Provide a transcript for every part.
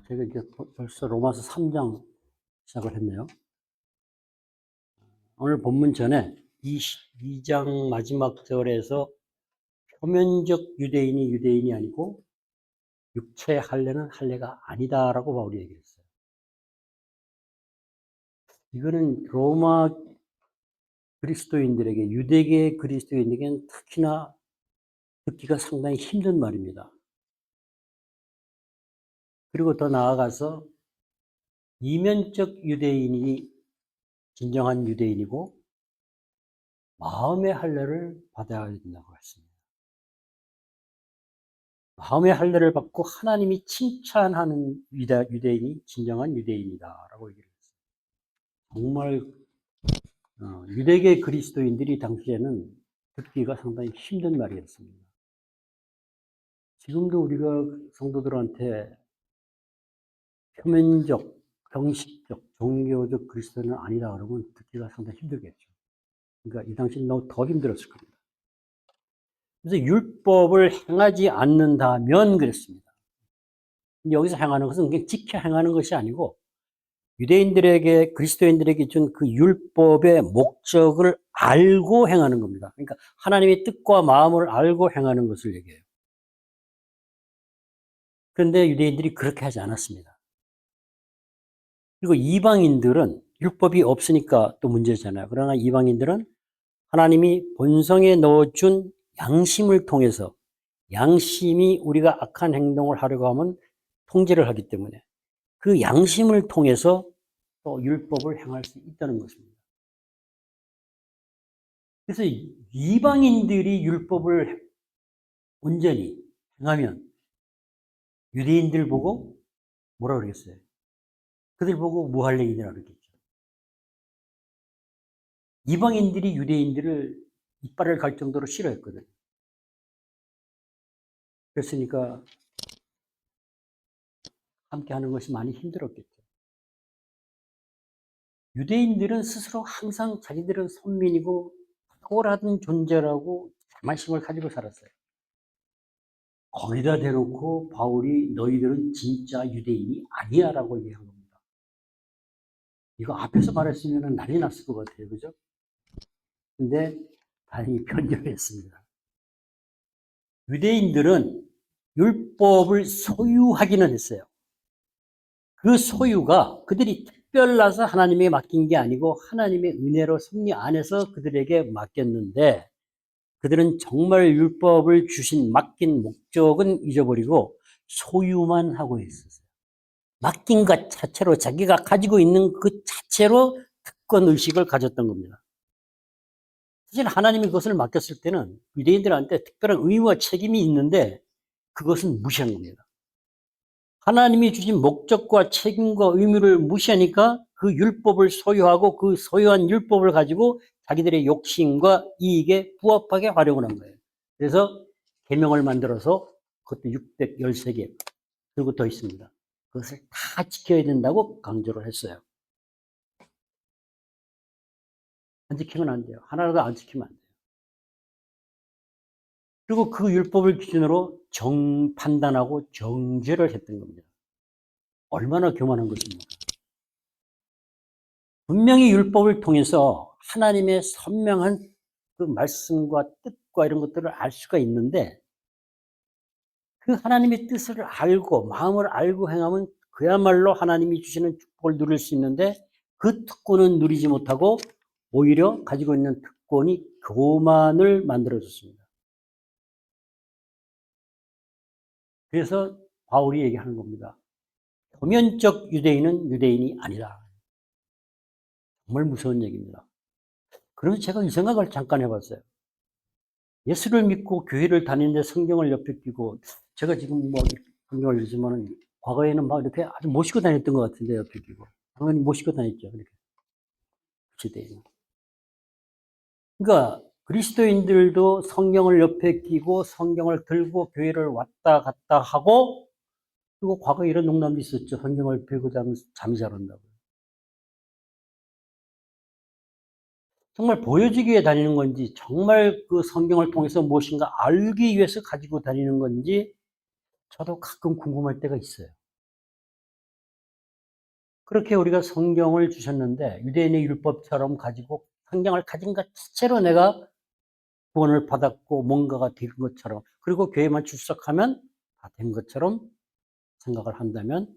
제가 이제 벌써 로마서 3장 시작을 했네요. 오늘 본문 전에 22장 마지막 절에서 표면적 유대인이 유대인이 아니고 육체의 할례는 할례가 아니다라고 바울이 얘기를 했어요. 이거는 로마 그리스도인들에게, 유대계 그리스도인에게는 특히나 듣기가 상당히 힘든 말입니다. 그리고 더 나아가서 이면적 유대인이 진정한 유대인이고 마음의 할례를 받아야 된다고 했습니다. 마음의 할례를 받고 하나님이 칭찬하는 유대인이 진정한 유대인이다라고 얘기를 했어요. 정말 유대계 그리스도인들이 당시에는 듣기가 상당히 힘든 말이었습니다. 지금도 우리가 성도들한테 표면적, 형식적, 종교적 그리스도는 아니다 그러면 듣기가 상당히 힘들겠죠. 그러니까 이 당시는 너무 더 힘들었을 겁니다. 그래서 율법을 행하지 않는다면 그랬습니다. 여기서 행하는 것은 그냥 지켜 행하는 것이 아니고 유대인들에게, 그리스도인들에게 준 그 율법의 목적을 알고 행하는 겁니다. 그러니까 하나님의 뜻과 마음을 알고 행하는 것을 얘기해요. 그런데 유대인들이 그렇게 하지 않았습니다. 그리고 이방인들은 율법이 없으니까 또 문제잖아요. 그러나 이방인들은 하나님이 본성에 넣어준 양심을 통해서, 양심이 우리가 악한 행동을 하려고 하면 통제를 하기 때문에 그 양심을 통해서 또 율법을 행할 수 있다는 것입니다. 그래서 이방인들이 율법을 온전히 행하면 유대인들 보고 뭐라 그러겠어요? 그들 보고 무할례인이라고 그러겠죠. 이방인들이 유대인들을 이빨을 갈 정도로 싫어했거든요. 그랬으니까 함께 하는 것이 많이 힘들었겠죠. 유대인들은 스스로 항상 자기들은 선민이고 탁월한 존재라고 자만심을 가지고 살았어요. 거기다 대놓고 바울이 너희들은 진짜 유대인이 아니야 라고 얘기한 겁니다. 이거 앞에서 말했으면 난리 났을 것 같아요. 그죠? 근데 다행히 편견을 했습니다. 유대인들은 율법을 소유하기는 했어요. 그 소유가 그들이 특별나서 하나님에게 맡긴 게 아니고 하나님의 은혜로 섭리 안에서 그들에게 맡겼는데 그들은 정말 율법을 주신 맡긴 목적은 잊어버리고 소유만 하고 있었어요. 맡긴 것 자체로 자기가 가지고 있는 그 자체로 특권 의식을 가졌던 겁니다. 사실 하나님이 그것을 맡겼을 때는 유대인들한테 특별한 의무와 책임이 있는데 그것은 무시한 겁니다. 하나님이 주신 목적과 책임과 의무를 무시하니까 그 율법을 소유하고 그 소유한 율법을 가지고 자기들의 욕심과 이익에 부합하게 활용을 한 거예요. 그래서 계명을 만들어서 그것도 613개 그리고 더 있습니다. 그것을 다 지켜야 된다고 강조를 했어요. 안 지키면 안 돼요. 하나라도 안 지키면 안 돼요. 그리고 그 율법을 기준으로 판단하고 정죄를 했던 겁니다. 얼마나 교만한 것입니까? 분명히 율법을 통해서 하나님의 선명한 그 말씀과 뜻과 이런 것들을 알 수가 있는데 그 하나님의 뜻을 알고 마음을 알고 행하면 그야말로 하나님이 주시는 축복을 누릴 수 있는데 그 특권은 누리지 못하고 오히려 가지고 있는 특권이 교만을 만들어줬습니다. 그래서 바울이 얘기하는 겁니다. 표면적 유대인은 유대인이 아니다. 정말 무서운 얘기입니다. 그래서 제가 이 생각을 잠깐 해봤어요. 예수를 믿고 교회를 다니는데 성경을 옆에 끼고 제가 지금 뭐 성경을 읽지만은 과거에는 막 이렇게 아주 모시고 다녔던 것 같은데 옆에 끼고 당연히 모시고 다녔죠. 이렇게 시대에. 그러니까 그리스도인들도 성경을 옆에 끼고 성경을 들고 교회를 왔다 갔다 하고 그리고 과거에 이런 농담도 있었죠. 성경을 펴고 자면 잠이 잘 온다고. 정말 보여지기 위해 다니는 건지 정말 그 성경을 통해서 무엇인가 알기 위해서 가지고 다니는 건지 저도 가끔 궁금할 때가 있어요. 그렇게 우리가 성경을 주셨는데 유대인의 율법처럼 가지고 성경을 가진 것 자체로 내가 구원을 받았고 뭔가가 된 것처럼, 그리고 교회만 출석하면 다 된 것처럼 생각을 한다면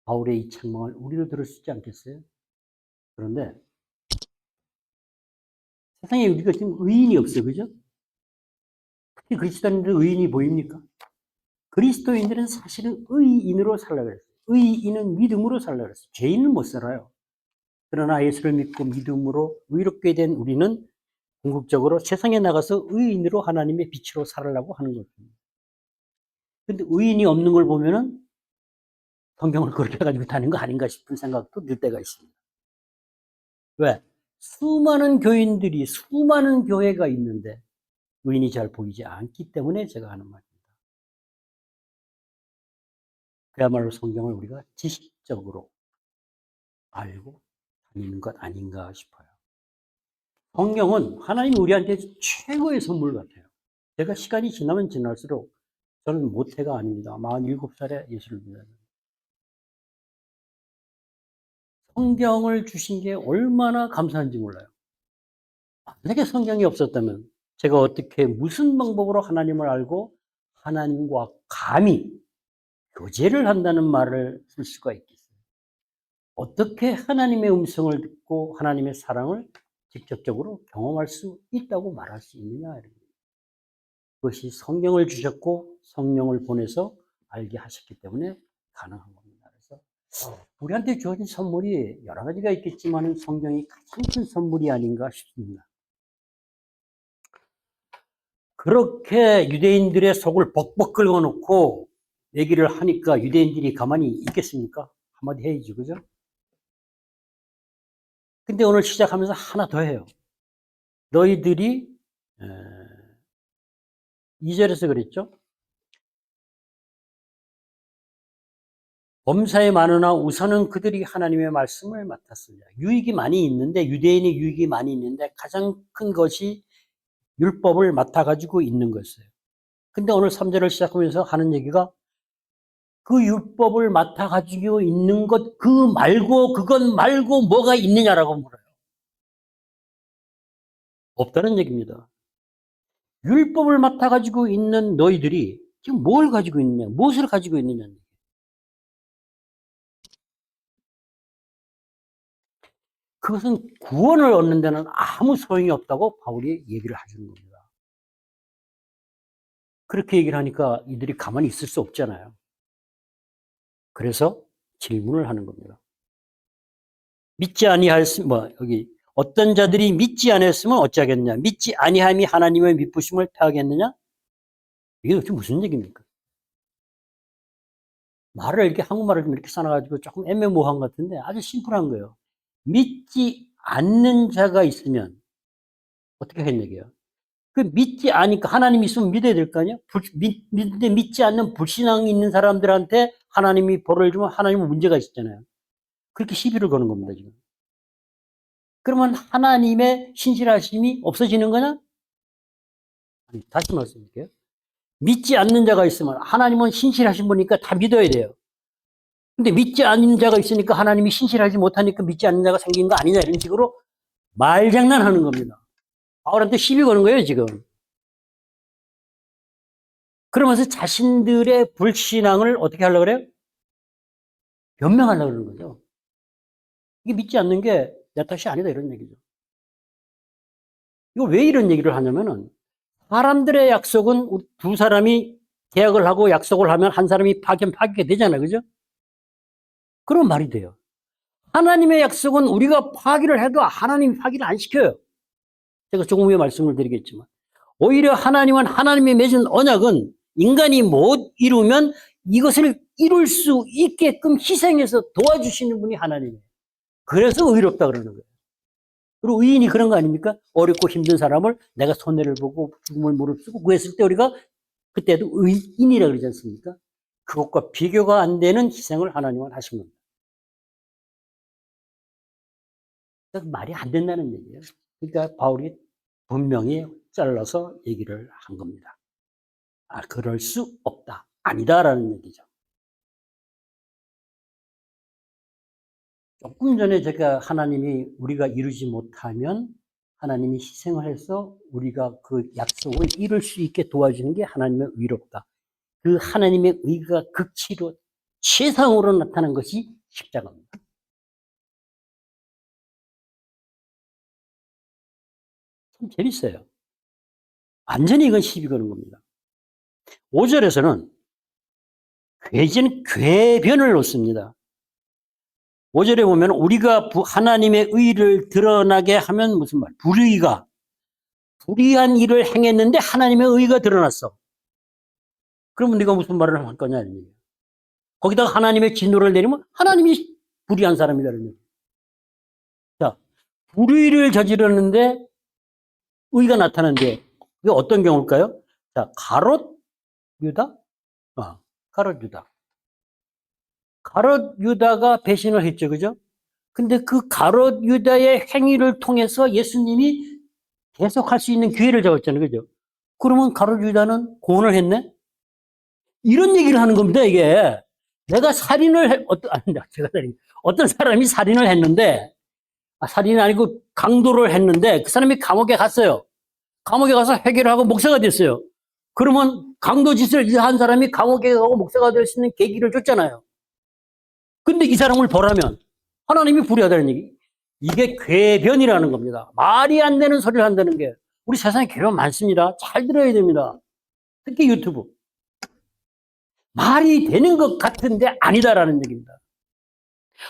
바울의 이 책망을 우리도 들을 수 있지 않겠어요? 그런데 세상에 우리가 지금 의인이 없어요. 그죠? 특히 그리스도인들 의인이 보입니까? 그리스도인들은 사실은 의인으로 살라고 그랬어요. 의인은 믿음으로 살라고 그랬어요. 죄인은 못 살아요. 그러나 예수를 믿고 믿음으로 의롭게 된 우리는 궁극적으로 세상에 나가서 의인으로 하나님의 빛으로 살으려고 하는 것입니다. 근데 의인이 없는 걸 보면은 성경을 그렇게 가지고 다니는 거 아닌가 싶은 생각도 들 때가 있습니다. 왜? 수많은 교인들이, 수많은 교회가 있는데 의인이 잘 보이지 않기 때문에 제가 하는 말입니다. 그야말로 성경을 우리가 지식적으로 알고 다니는 것 아닌가 싶어요. 성경은 하나님이 우리한테 최고의 선물 같아요. 제가 시간이 지나면 지날수록 저는 모태가 아닙니다. 47살에 예수를 믿었는데 성경을 주신 게 얼마나 감사한지 몰라요. 만약에 성경이 없었다면 제가 어떻게 무슨 방법으로 하나님을 알고 하나님과 감히 교제를 한다는 말을 쓸 수가 있겠어요? 어떻게 하나님의 음성을 듣고 하나님의 사랑을 직접적으로 경험할 수 있다고 말할 수 있느냐. 그것이 성경을 주셨고 성령을 보내서 알게 하셨기 때문에 가능한 겁니다. 그래서 우리한테 주어진 선물이 여러 가지가 있겠지만 성경이 가장 큰 선물이 아닌가 싶습니다. 그렇게 유대인들의 속을 벅벅 긁어놓고 얘기를 하니까 유대인들이 가만히 있겠습니까? 한마디 해야지, 그죠? 근데 오늘 시작하면서 하나 더 해요. 너희들이 2절에서 그랬죠? 범사에 많으나 우선은 그들이 하나님의 말씀을 맡았습니다. 유익이 많이 있는데, 유대인의 유익이 많이 있는데 가장 큰 것이 율법을 맡아가지고 있는 것이에요. 근데 오늘 3절을 시작하면서 하는 얘기가 그 율법을 맡아가지고 있는 것, 그건 말고 뭐가 있느냐라고 물어요. 없다는 얘기입니다. 율법을 맡아가지고 있는 너희들이 지금 뭘 가지고 있느냐, 무엇을 가지고 있느냐. 그것은 구원을 얻는 데는 아무 소용이 없다고 바울이 얘기를 해주는 겁니다. 그렇게 얘기를 하니까 이들이 가만히 있을 수 없잖아요. 그래서 질문을 하는 겁니다. 믿지 아니하였으면, 여기 어떤 자들이 믿지 아니했으면 어찌하겠느냐? 믿지 아니함이 하나님의 미쁘심을 패하겠느냐? 이게 도대체 무슨 얘기입니까? 말을 이렇게 한국말을 좀 이렇게 써놔가지고 조금 애매모호한 것 같은데 아주 심플한 거예요. 믿지 않는 자가 있으면 어떻게 하는 얘기예요? 그 믿지 않으니까 하나님이 있으면 믿어야 될 거 아니에요? 믿지 않는 불신앙이 있는 사람들한테 하나님이 벌을 주면 하나님은 문제가 있었잖아요. 그렇게 시비를 거는 겁니다, 지금. 그러면 하나님의 신실하심이 없어지는 거냐? 아니, 다시 말씀드릴게요. 믿지 않는 자가 있으면 하나님은 신실하신 분이니까 다 믿어야 돼요. 근데 믿지 않는 자가 있으니까 하나님이 신실하지 못하니까 믿지 않는 자가 생긴 거 아니냐 이런 식으로 말장난하는 겁니다. 바울한테 시비 거는 거예요, 지금. 그러면서 자신들의 불신앙을 어떻게 하려고 그래요? 변명하려고 그러는 거죠. 이게 믿지 않는 게 내 탓이 아니다 이런 얘기죠. 이거 왜 이런 얘기를 하냐면은 사람들의 약속은 두 사람이 계약을 하고 약속을 하면 한 사람이 파기가 되잖아요. 그죠? 그런 말이 돼요. 하나님의 약속은 우리가 파기를 해도 하나님이 파기를 안 시켜요. 제가 조금 후에 말씀을 드리겠지만. 오히려 하나님은 하나님이 맺은 언약은 인간이 못 이루면 이것을 이룰 수 있게끔 희생해서 도와주시는 분이 하나님이에요. 그래서 의롭다 그러는 거예요. 그리고 의인이 그런 거 아닙니까? 어렵고 힘든 사람을 내가 손해를 보고 죽음을 무릅쓰고 구했을 때 우리가 그때도 의인이라 그러지 않습니까? 그것과 비교가 안 되는 희생을 하나님은 하신 겁니다. 말이 안 된다는 얘기예요. 그러니까 바울이 분명히 잘라서 얘기를 한 겁니다. 아, 그럴 수 없다. 아니다라는 얘기죠. 조금 전에 제가 하나님이 우리가 이루지 못하면 하나님이 희생을 해서 우리가 그 약속을 이룰 수 있게 도와주는 게 하나님의 의롭다. 그 하나님의 의가 극치로 최상으로 나타난 것이 십자가입니다. 참 재밌어요. 완전히 이건 시비 거는 겁니다. 5절에서는 궤변을 놓습니다. 5절에 보면 우리가 하나님의 의를 드러나게 하면 무슨 말? 불의한 일을 행했는데 하나님의 의가 드러났어. 그러면 네가 무슨 말을 할 거냐? 거기다가 하나님의 진노를 내리면 하나님이 불의한 사람이라는 얘기예요. 자, 불의를 저질렀는데 의가 나타나는데 그게 어떤 경우일까요? 자, 가롯 유다? 가롯 유다. 가롯 유다가 배신을 했죠. 그죠? 근데 그 가롯 유다의 행위를 통해서 예수님이 계속할 수 있는 기회를 잡았잖아요. 그죠? 그러면 가롯 유다는 고언을 했네? 이런 얘기를 하는 겁니다, 이게. 내가 어떤 사람이 살인을 했는데, 살인이 아니고 강도를 했는데, 그 사람이 감옥에 갔어요. 감옥에 가서 해결하고 목사가 됐어요. 그러면 강도 짓을 한 사람이 감옥에 가고 목사가 될 수 있는 계기를 줬잖아요. 근데 이 사람을 벌하면 하나님이 불의하다는 얘기. 이게 궤변이라는 겁니다. 말이 안 되는 소리를 한다는 게. 우리 세상에 궤변 많습니다. 잘 들어야 됩니다. 특히 유튜브. 말이 되는 것 같은데 아니다라는 얘기입니다.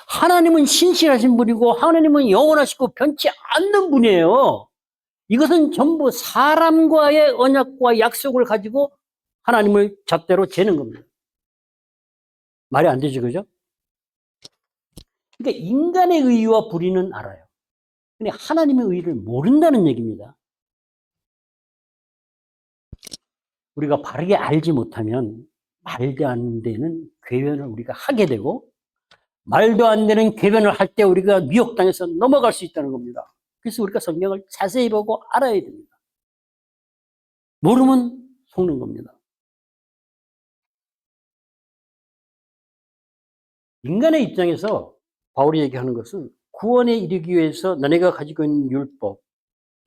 하나님은 신실하신 분이고 하나님은 영원하시고 변치 않는 분이에요. 이것은 전부 사람과의 언약과 약속을 가지고 하나님을 잣대로 재는 겁니다. 말이 안 되죠, 그죠? 그러니까 인간의 의와 불의는 알아요. 근데 하나님의 의를 모른다는 얘기입니다. 우리가 바르게 알지 못하면 말도 안 되는 궤변을 우리가 하게 되고 말도 안 되는 궤변을 할 때 우리가 미혹당해서 넘어갈 수 있다는 겁니다. 그래서 우리가 성경을 자세히 보고 알아야 됩니다. 모르면 속는 겁니다. 인간의 입장에서 바울이 얘기하는 것은 구원에 이르기 위해서 너네가 가지고 있는 율법,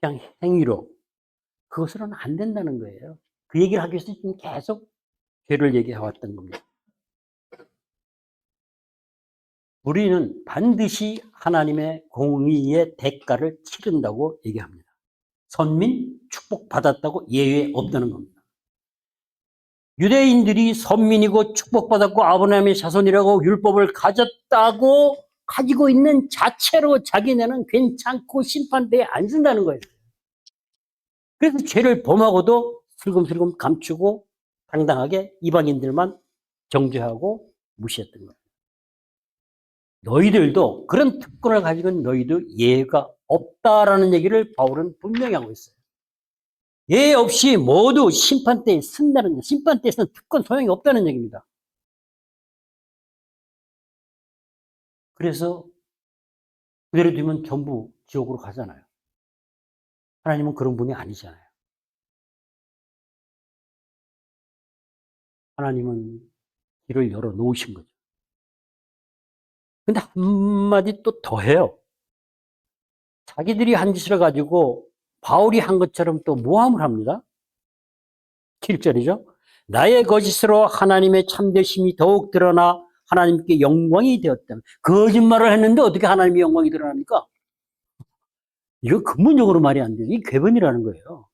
그냥 행위로 그것으로는 안 된다는 거예요. 그 얘기를 하기 위해서 지금 계속 죄를 얘기해왔던 겁니다. 우리는 반드시 하나님의 공의의 대가를 치른다고 얘기합니다. 선민 축복받았다고 예외 없다는 겁니다. 유대인들이 선민이고 축복받았고 아브라함의 자손이라고 율법을 가졌다고 가지고 있는 자체로 자기네는 괜찮고 심판대에 안 쓴다는 거예요. 그래서 죄를 범하고도 슬금슬금 감추고 당당하게 이방인들만 정죄하고 무시했던 거예요. 너희들도 그런 특권을 가지고 있는 너희도 예외가 없다라는 얘기를 바울은 분명히 하고 있어요. 예외 없이 모두 심판대에 쓴다는, 심판대에서는 특권 소용이 없다는 얘기입니다. 그래서 그대로 두면 전부 지옥으로 가잖아요. 하나님은 그런 분이 아니잖아요. 하나님은 길을 열어 놓으신 거죠. 근데 한마디 또 더 해요. 자기들이 한 짓을 가지고 바울이 한 것처럼 또 모함을 합니다. 7절이죠. 나의 거짓으로 하나님의 참되심이 더욱 드러나 하나님께 영광이 되었다. 거짓말을 했는데 어떻게 하나님의 영광이 드러납니까? 이거 근본적으로 말이 안 돼요. 이 궤변이라는 거예요.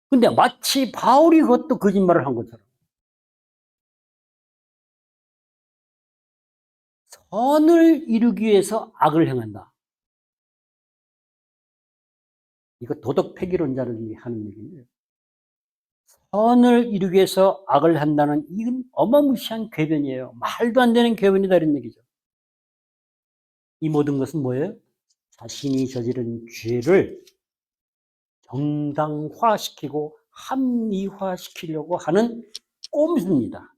근데 마치 바울이 그것도 거짓말을 한 것처럼. 선을 이루기 위해서 악을 행한다. 이거 도덕 폐기론자들이 하는 얘기인데, 선을 이루기 위해서 악을 한다는 이건 어마무시한 궤변이에요. 말도 안 되는 궤변이다 이런 얘기죠. 이 모든 것은 뭐예요? 자신이 저지른 죄를 정당화시키고 합리화시키려고 하는 꼼수입니다.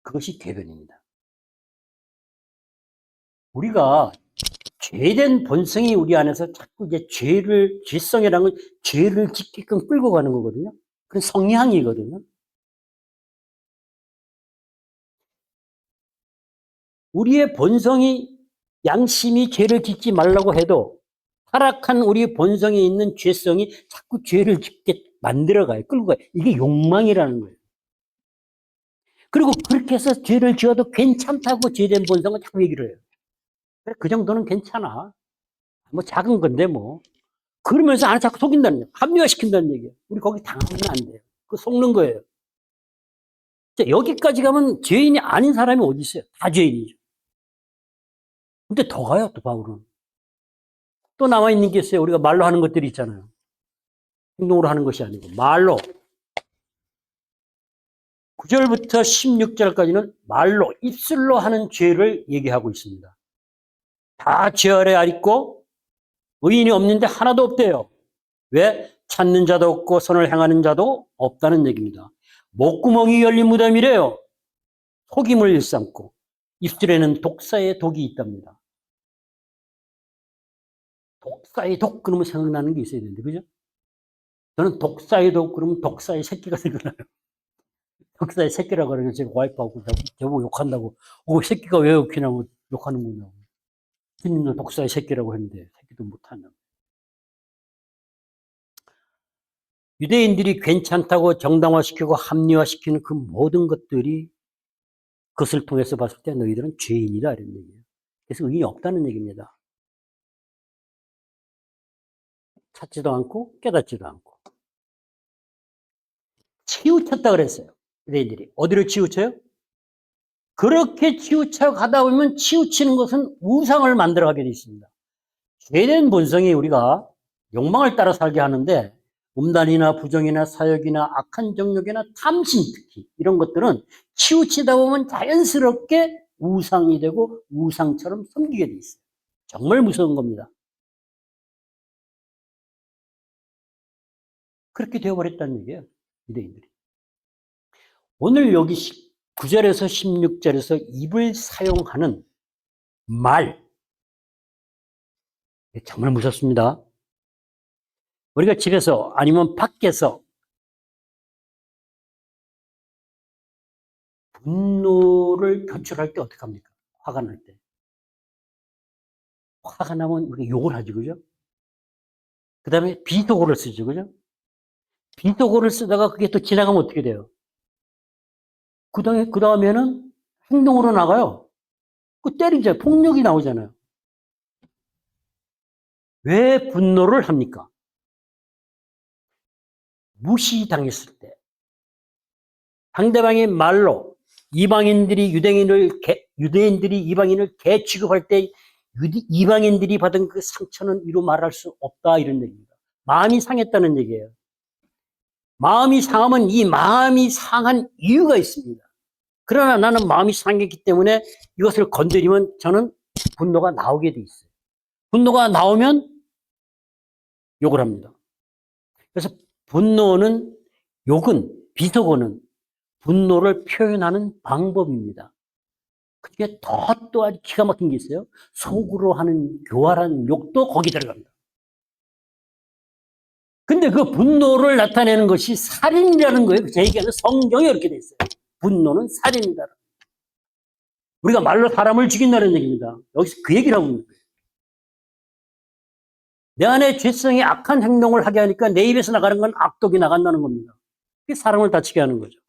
그것이 궤변입니다. 우리가 죄된 본성이 우리 안에서 자꾸 이제 죄성이라는 건 죄를 짓게끔 끌고 가는 거거든요. 그건 성향이거든요. 우리의 본성이 양심이 죄를 짓지 말라고 해도 타락한 우리 본성에 있는 죄성이 자꾸 죄를 짓게 만들어가요. 끌고 가요. 이게 욕망이라는 거예요. 그리고 그렇게 해서 죄를 지어도 괜찮다고 죄된 본성은 자꾸 얘기를 해요. 그 정도는 괜찮아. 뭐 작은 건데 뭐. 그러면서 안에 자꾸 속인다는 거예요. 합리화시킨다는 얘기예요. 우리 거기 당하면 안 돼요. 그 속는 거예요. 자, 여기까지 가면 죄인이 아닌 사람이 어디 있어요? 다 죄인이죠. 근데 더 가요, 또 바울은. 또 남아있는 게 있어요. 우리가 말로 하는 것들이 있잖아요. 행동으로 하는 것이 아니고, 말로. 9절부터 16절까지는 말로, 입술로 하는 죄를 얘기하고 있습니다. 다 죄 아래 아있고, 의인이 없는데 하나도 없대요. 왜? 찾는 자도 없고, 선을 행하는 자도 없다는 얘기입니다. 목구멍이 열린 무덤이래요. 속임을 일삼고, 입술에는 독사의 독이 있답니다. 독사의 독 그러면 생각나는 게 있어야 되는데, 그죠? 저는 독사의 독 그러면 독사의 새끼가 생각나요. 독사의 새끼라고 그러죠. 제가 와이프하고 저보고 욕한다고. 새끼가 왜 욕하냐고 욕하는 거냐고. 주님도 독사의 새끼라고 했는데 새끼도 못하냐고. 유대인들이 괜찮다고 정당화시키고 합리화시키는 그 모든 것들이 그것을 통해서 봤을 때 너희들은 죄인이다 이런 얘기예요. 그래서 의인이 없다는 얘기입니다. 찾지도 않고 깨닫지도 않고. 치우쳤다 그랬어요. 유대인들이. 어디로 치우쳐요? 그렇게 치우쳐 가다 보면 치우치는 것은 우상을 만들어가게 되어 있습니다. 죄된 본성이 우리가 욕망을 따라 살게 하는데 음란이나 부정이나 사욕이나 악한 정욕이나 탐심 특히 이런 것들은 치우치다 보면 자연스럽게 우상이 되고 우상처럼 섬기게 돼 있어요. 정말 무서운 겁니다. 그렇게 되어버렸다는 얘기예요. 유대인들이. 오늘 여기 9절에서 16절에서 입을 사용하는 말 정말 무섭습니다. 우리가 집에서 아니면 밖에서 분노를 표출할 때 어떻게 합니까? 화가 날 때. 화가 나면 우리가 욕을 하죠, 그죠? 그 다음에 비속어를 쓰죠, 그죠? 비속어를 쓰다가 그게 또 지나가면 어떻게 돼요? 그 다음에는 행동으로 나가요. 그 때리죠. 폭력이 나오잖아요. 왜 분노를 합니까? 무시당했을 때. 상대방의 말로 유대인들이 이방인을 개 취급할 때 이방인들이 받은 그 상처는 이루 말할 수 없다 이런 얘기입니다. 마음이 상했다는 얘기예요. 마음이 상하면 이 마음이 상한 이유가 있습니다. 그러나 나는 마음이 상했기 때문에 이것을 건드리면 저는 분노가 나오게 돼 있어요. 분노가 나오면 욕을 합니다. 그래서 비속어는 분노를 표현하는 방법입니다. 그게 또 아주 기가 막힌 게 있어요. 속으로 하는 교활한 욕도 거기 들어갑니다. 근데 그 분노를 나타내는 것이 살인이라는 거예요. 제 얘기하는 성경에 이렇게 돼 있어요. 분노는 살인이다. 우리가 말로 사람을 죽인다는 얘기입니다. 여기서 그 얘기를 하고 있는 거예요. 내 안에 죄성이 악한 행동을 하게 하니까 내 입에서 나가는 건 악독이 나간다는 겁니다. 그게 사람을 다치게 하는 거죠.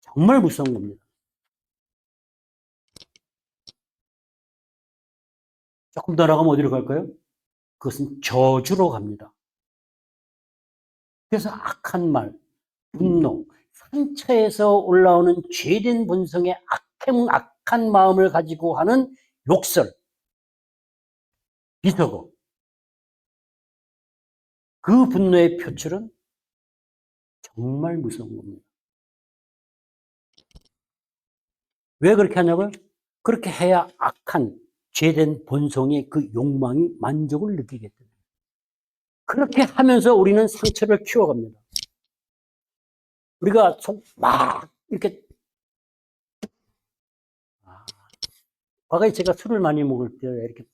정말 무서운 겁니다. 조금 더 나가면 어디로 갈까요? 그것은 저주로 갑니다. 그래서 악한 말, 분노, 상처에서 올라오는 죄된 본성의 악한 마음을 가지고 하는 욕설, 비속어. 그 분노의 표출은 정말 무서운 겁니다. 왜 그렇게 하냐고요? 그렇게 해야 악한 죄된 본성의 그 욕망이 만족을 느끼게 됩니다. 그렇게 하면서 우리는 상처를 키워갑니다. 우리가 막 이렇게 과거에 제가 술을 많이 먹을 때 이렇게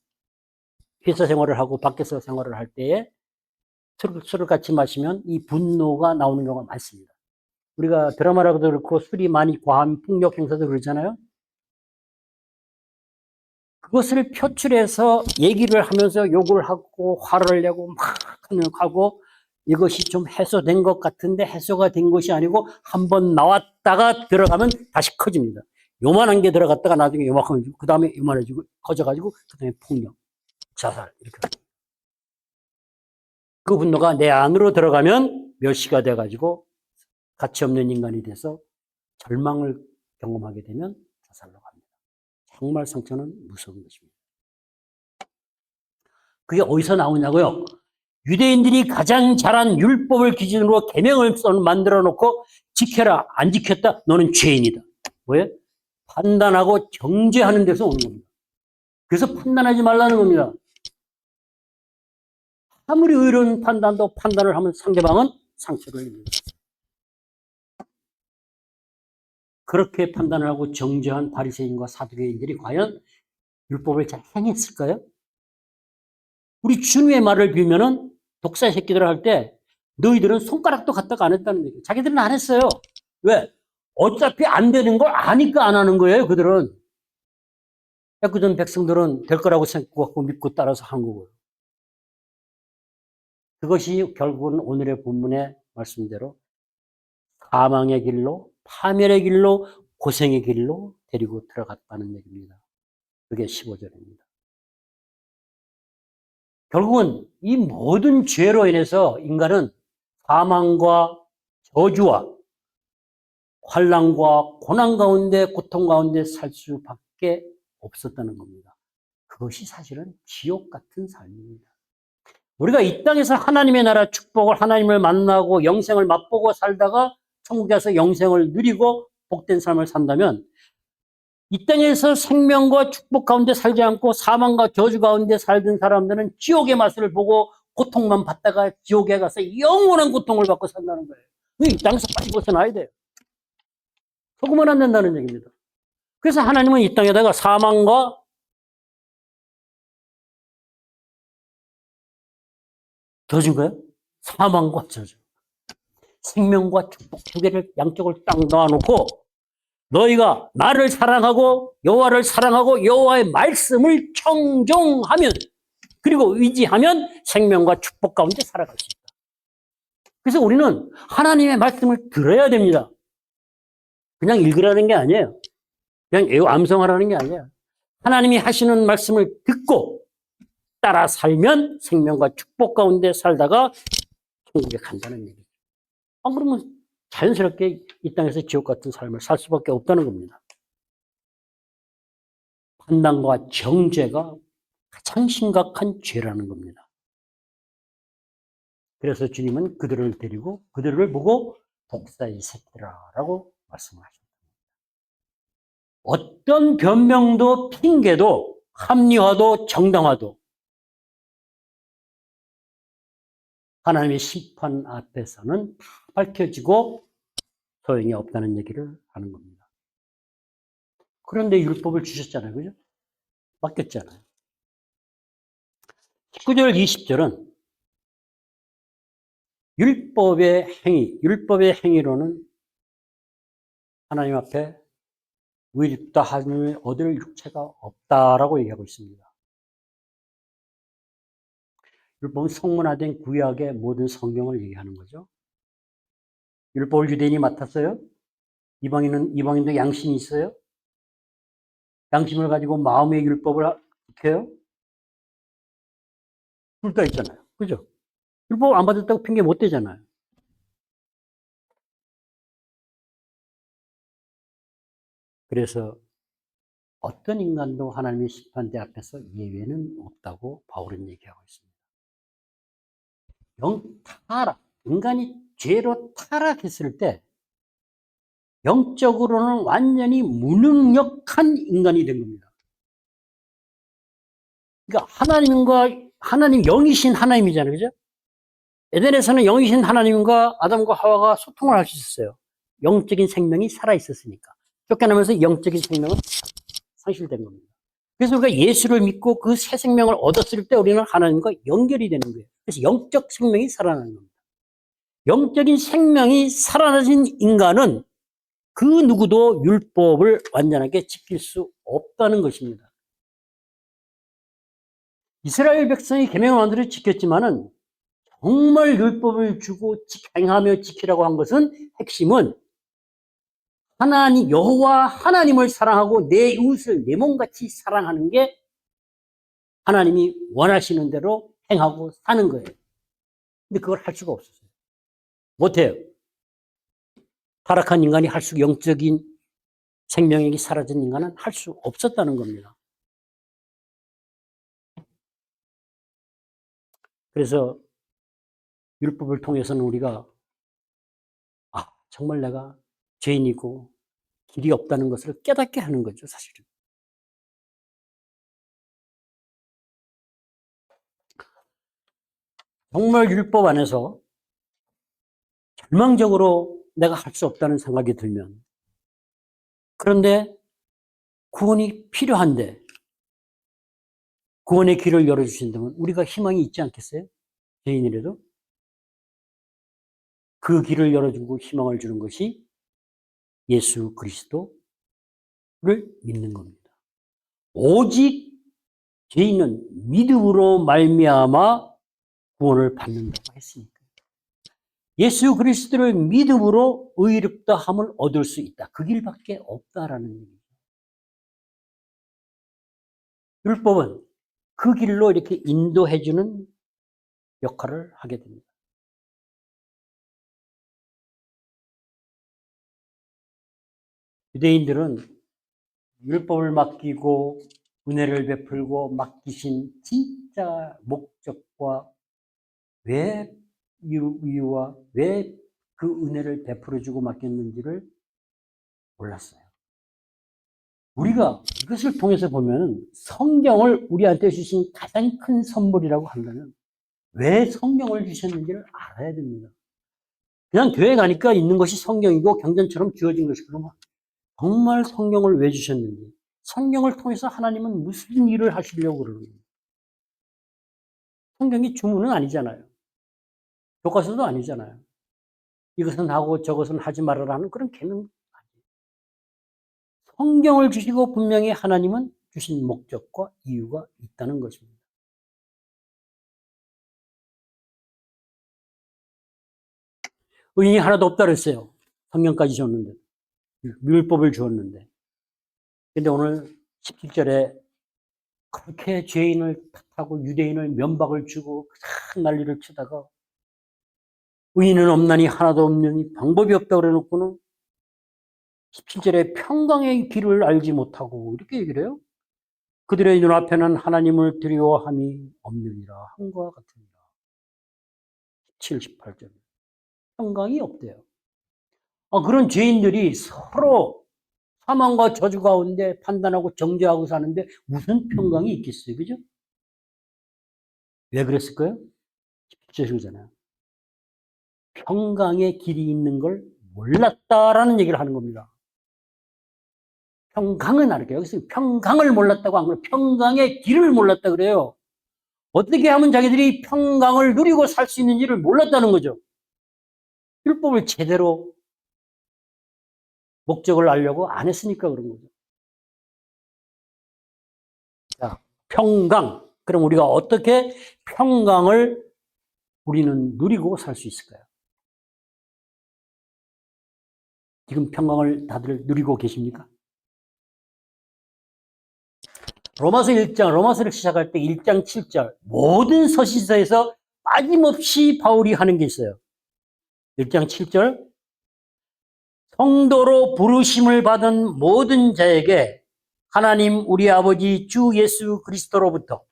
회사 생활을 하고 밖에서 생활을 할 때에 술을 같이 마시면 이 분노가 나오는 경우가 많습니다. 우리가 드라마라고도 그렇고 술이 많이 과한 폭력 행사도 그러잖아요. 그것을 표출해서 얘기를 하면서 욕을 하고 화를 내고 막 하고 이것이 좀 해소된 것 같은데 해소가 된 것이 아니고 한번 나왔다가 들어가면 다시 커집니다. 요만한 게 들어갔다가 나중에 요만해지고 그 다음에 요만해지고 커져가지고 그 다음에 폭력, 자살 이렇게. 그 분노가 내 안으로 들어가면 멸시가 돼가지고 가치 없는 인간이 돼서 절망을 경험하게 되면 자살로 갑니다. 정말 상처는 무서운 것입니다. 그게 어디서 나오냐고요? 유대인들이 가장 잘한 율법을 기준으로 계명을 만들어 놓고 지켜라. 안 지켰다. 너는 죄인이다. 왜? 판단하고 정죄하는 데서 오는 겁니다. 그래서 판단하지 말라는 겁니다. 아무리 의로운 판단도 판단을 하면 상대방은 상처를 입니다. 그렇게 판단을 하고 정죄한 바리새인과 사두개인들이 과연 율법을 잘 행했을까요? 우리 주님의 말을 빌면은 독사 새끼들 할 때 너희들은 손가락도 갖다가 안 했다는 얘기예요. 자기들은 안 했어요. 왜? 어차피 안 되는 걸 아니까 안 하는 거예요. 그들은. 애꿎은 백성들은 될 거라고 생각하고 믿고 따라서 한 거고요. 그것이 결국은 오늘의 본문의 말씀대로 사망의 길로, 파멸의 길로, 고생의 길로 데리고 들어갔다는 얘기입니다. 그게 15절입니다. 결국은 이 모든 죄로 인해서 인간은 사망과 저주와 환난과 고난 가운데 고통 가운데 살 수밖에 없었다는 겁니다. 그것이 사실은 지옥 같은 삶입니다. 우리가 이 땅에서 하나님의 나라 축복을 하나님을 만나고 영생을 맛보고 살다가 천국에 가서 영생을 누리고 복된 삶을 산다면 이 땅에서 생명과 축복 가운데 살지 않고 사망과 저주 가운데 살던 사람들은 지옥의 맛을 보고 고통만 받다가 지옥에 가서 영원한 고통을 받고 산다는 거예요. 이 땅에서 빨리 벗어나야 돼요. 속으면 안 된다는 얘기입니다. 그래서 하나님은 이 땅에다가 사망과 저주인가요? 사망과 저주, 생명과 축복 두 개를 양쪽을 딱 놓아놓고 너희가 나를 사랑하고 여호와를 사랑하고 여호와의 말씀을 청종하면 그리고 의지하면 생명과 축복 가운데 살아갈 수 있다. 그래서 우리는 하나님의 말씀을 들어야 됩니다. 그냥 읽으라는 게 아니에요. 그냥 암송하라는 게 아니에요. 하나님이 하시는 말씀을 듣고 따라 살면 생명과 축복 가운데 살다가 천국에 간다는 얘기죠. 안 그러면 자연스럽게 이 땅에서 지옥 같은 삶을 살 수밖에 없다는 겁니다. 판단과 정죄가 가장 심각한 죄라는 겁니다. 그래서 주님은 그들을 데리고 그들을 보고 독사의 새끼라라고 말씀하셨습니다. 어떤 변명도 핑계도 합리화도 정당화도 하나님의 심판 앞에서는 다 밝혀지고 소용이 없다는 얘기를 하는 겁니다. 그런데 율법을 주셨잖아요. 그죠? 맡겼잖아요. 19절, 20절은 율법의 행위로는 하나님 앞에 의롭다 하심을 얻을 육체가 없다라고 얘기하고 있습니다. 율법은 성문화된 구약의 모든 성경을 얘기하는 거죠. 율법을 유대인이 맡았어요? 이방인도 양심이 있어요? 양심을 가지고 마음의 율법을 지켜요? 둘 다 있잖아요. 그죠? 율법 안 받았다고 핑계 못 대잖아요. 그래서 어떤 인간도 하나님의 심판대 앞에서 예외는 없다고 바울은 얘기하고 있습니다. 인간이 죄로 타락했을 때 영적으로는 완전히 무능력한 인간이 된 겁니다. 그러니까 하나님 영이신 하나님이잖아요. 그죠? 에덴에서는 영이신 하나님과 아담과 하와가 소통을 할 수 있었어요. 영적인 생명이 살아있었으니까. 쫓겨나면서 영적인 생명은 상실된 겁니다. 그래서 우리가 예수를 믿고 그 새 생명을 얻었을 때 우리는 하나님과 연결이 되는 거예요. 그래서 영적 생명이 살아나는 겁니다. 영적인 생명이 살아나신 인간은 그 누구도 율법을 완전하게 지킬 수 없다는 것입니다. 이스라엘 백성이 계명을 만들어 지켰지만은 정말 율법을 주고 행하며 지키라고 한 것은 핵심은 하나님 여호와 하나님을 사랑하고 내 이웃을 내 몸같이 사랑하는 게 하나님이 원하시는 대로 행하고 사는 거예요. 근데 그걸 할 수가 없었어요. 못해요. 타락한 인간이 할 수, 영적인 생명력이 사라진 인간은 할 수 없었다는 겁니다. 그래서 율법을 통해서는 우리가 정말 내가 죄인이고 길이 없다는 것을 깨닫게 하는 거죠, 사실은. 정말 율법 안에서 절망적으로 내가 할 수 없다는 생각이 들면, 그런데 구원이 필요한데 구원의 길을 열어주신다면 우리가 희망이 있지 않겠어요? 죄인이라도 그 길을 열어주고 희망을 주는 것이 예수 그리스도를 믿는 겁니다. 오직 죄인은 믿음으로 말미암아 구원을 받는다고 했으니까. 예수 그리스도를 믿음으로 의롭다함을 얻을 수 있다. 그 길밖에 없다라는 얘기죠. 율법은 그 길로 이렇게 인도해주는 역할을 하게 됩니다. 유대인들은 율법을 맡기고 은혜를 베풀고 맡기신 진짜 목적과 왜 이유와 왜 그 은혜를 베풀어주고 맡겼는지를 몰랐어요. 우리가 이것을 통해서 보면 성경을 우리한테 주신 가장 큰 선물이라고 한다면 왜 성경을 주셨는지를 알아야 됩니다. 그냥 교회 가니까 있는 것이 성경이고 경전처럼 주어진 것이 그러면 정말 성경을 왜 주셨는지, 성경을 통해서 하나님은 무슨 일을 하시려고 그러는 거예요. 성경이 주문은 아니잖아요. 교과서도 아니잖아요. 이것은 하고 저것은 하지 말아라는 그런 계명 아니에요. 성경을 주시고 분명히 하나님은 주신 목적과 이유가 있다는 것입니다. 의인이 하나도 없다 그랬어요. 성경까지 줬는데. 율법을 주었는데. 근데 오늘 17절에 그렇게 죄인을 탓하고 유대인을 면박을 주고 큰 난리를 치다가 의인은 없나니 하나도 없느니 방법이 없다고 그래놓고는 17절에 평강의 길을 알지 못하고 이렇게 얘기를 해요. 그들의 눈앞에는 하나님을 두려워함이 없느니라 한과 같으니라. 17, 18절. 평강이 없대요. 그런 죄인들이 서로 사망과 저주 가운데 판단하고 정죄하고 사는데 무슨 평강이 있겠어요? 그죠? 왜 그랬을까요? 17절이잖아요. 평강의 길이 있는 걸 몰랐다라는 얘기를 하는 겁니다. 평강은 알게요. 여기서 평강을 몰랐다고 한 거예요. 평강의 길을 몰랐다 그래요. 어떻게 하면 자기들이 평강을 누리고 살 수 있는지를 몰랐다는 거죠. 율법을 제대로 목적을 알려고 안 했으니까 그런 거죠. 자, 평강. 그럼 우리가 어떻게 평강을 우리는 누리고 살 수 있을까요? 지금 평강을 다들 누리고 계십니까? 로마서 1장, 로마서를 시작할 때 1장 7절 모든 서신서에서 빠짐없이 바울이 하는 게 있어요. 1장 7절 성도로 부르심을 받은 모든 자에게 하나님 우리 아버지 주 예수 그리스도로부터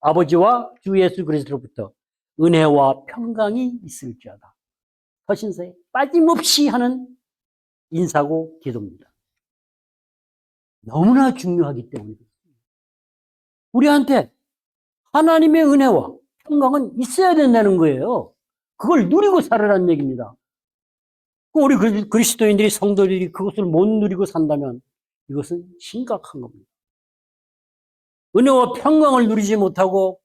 아버지와 주 예수 그리스도로부터 은혜와 평강이 있을지어다. 서신서에 빠짐없이 하는 인사고 기도입니다. 너무나 중요하기 때문에 우리한테 하나님의 은혜와 평강은 있어야 된다는 거예요. 그걸 누리고 살아라는 얘기입니다. 우리 그리스도인들이 성도들이 그것을 못 누리고 산다면 이것은 심각한 겁니다. 은혜와 평강을 누리지 못하고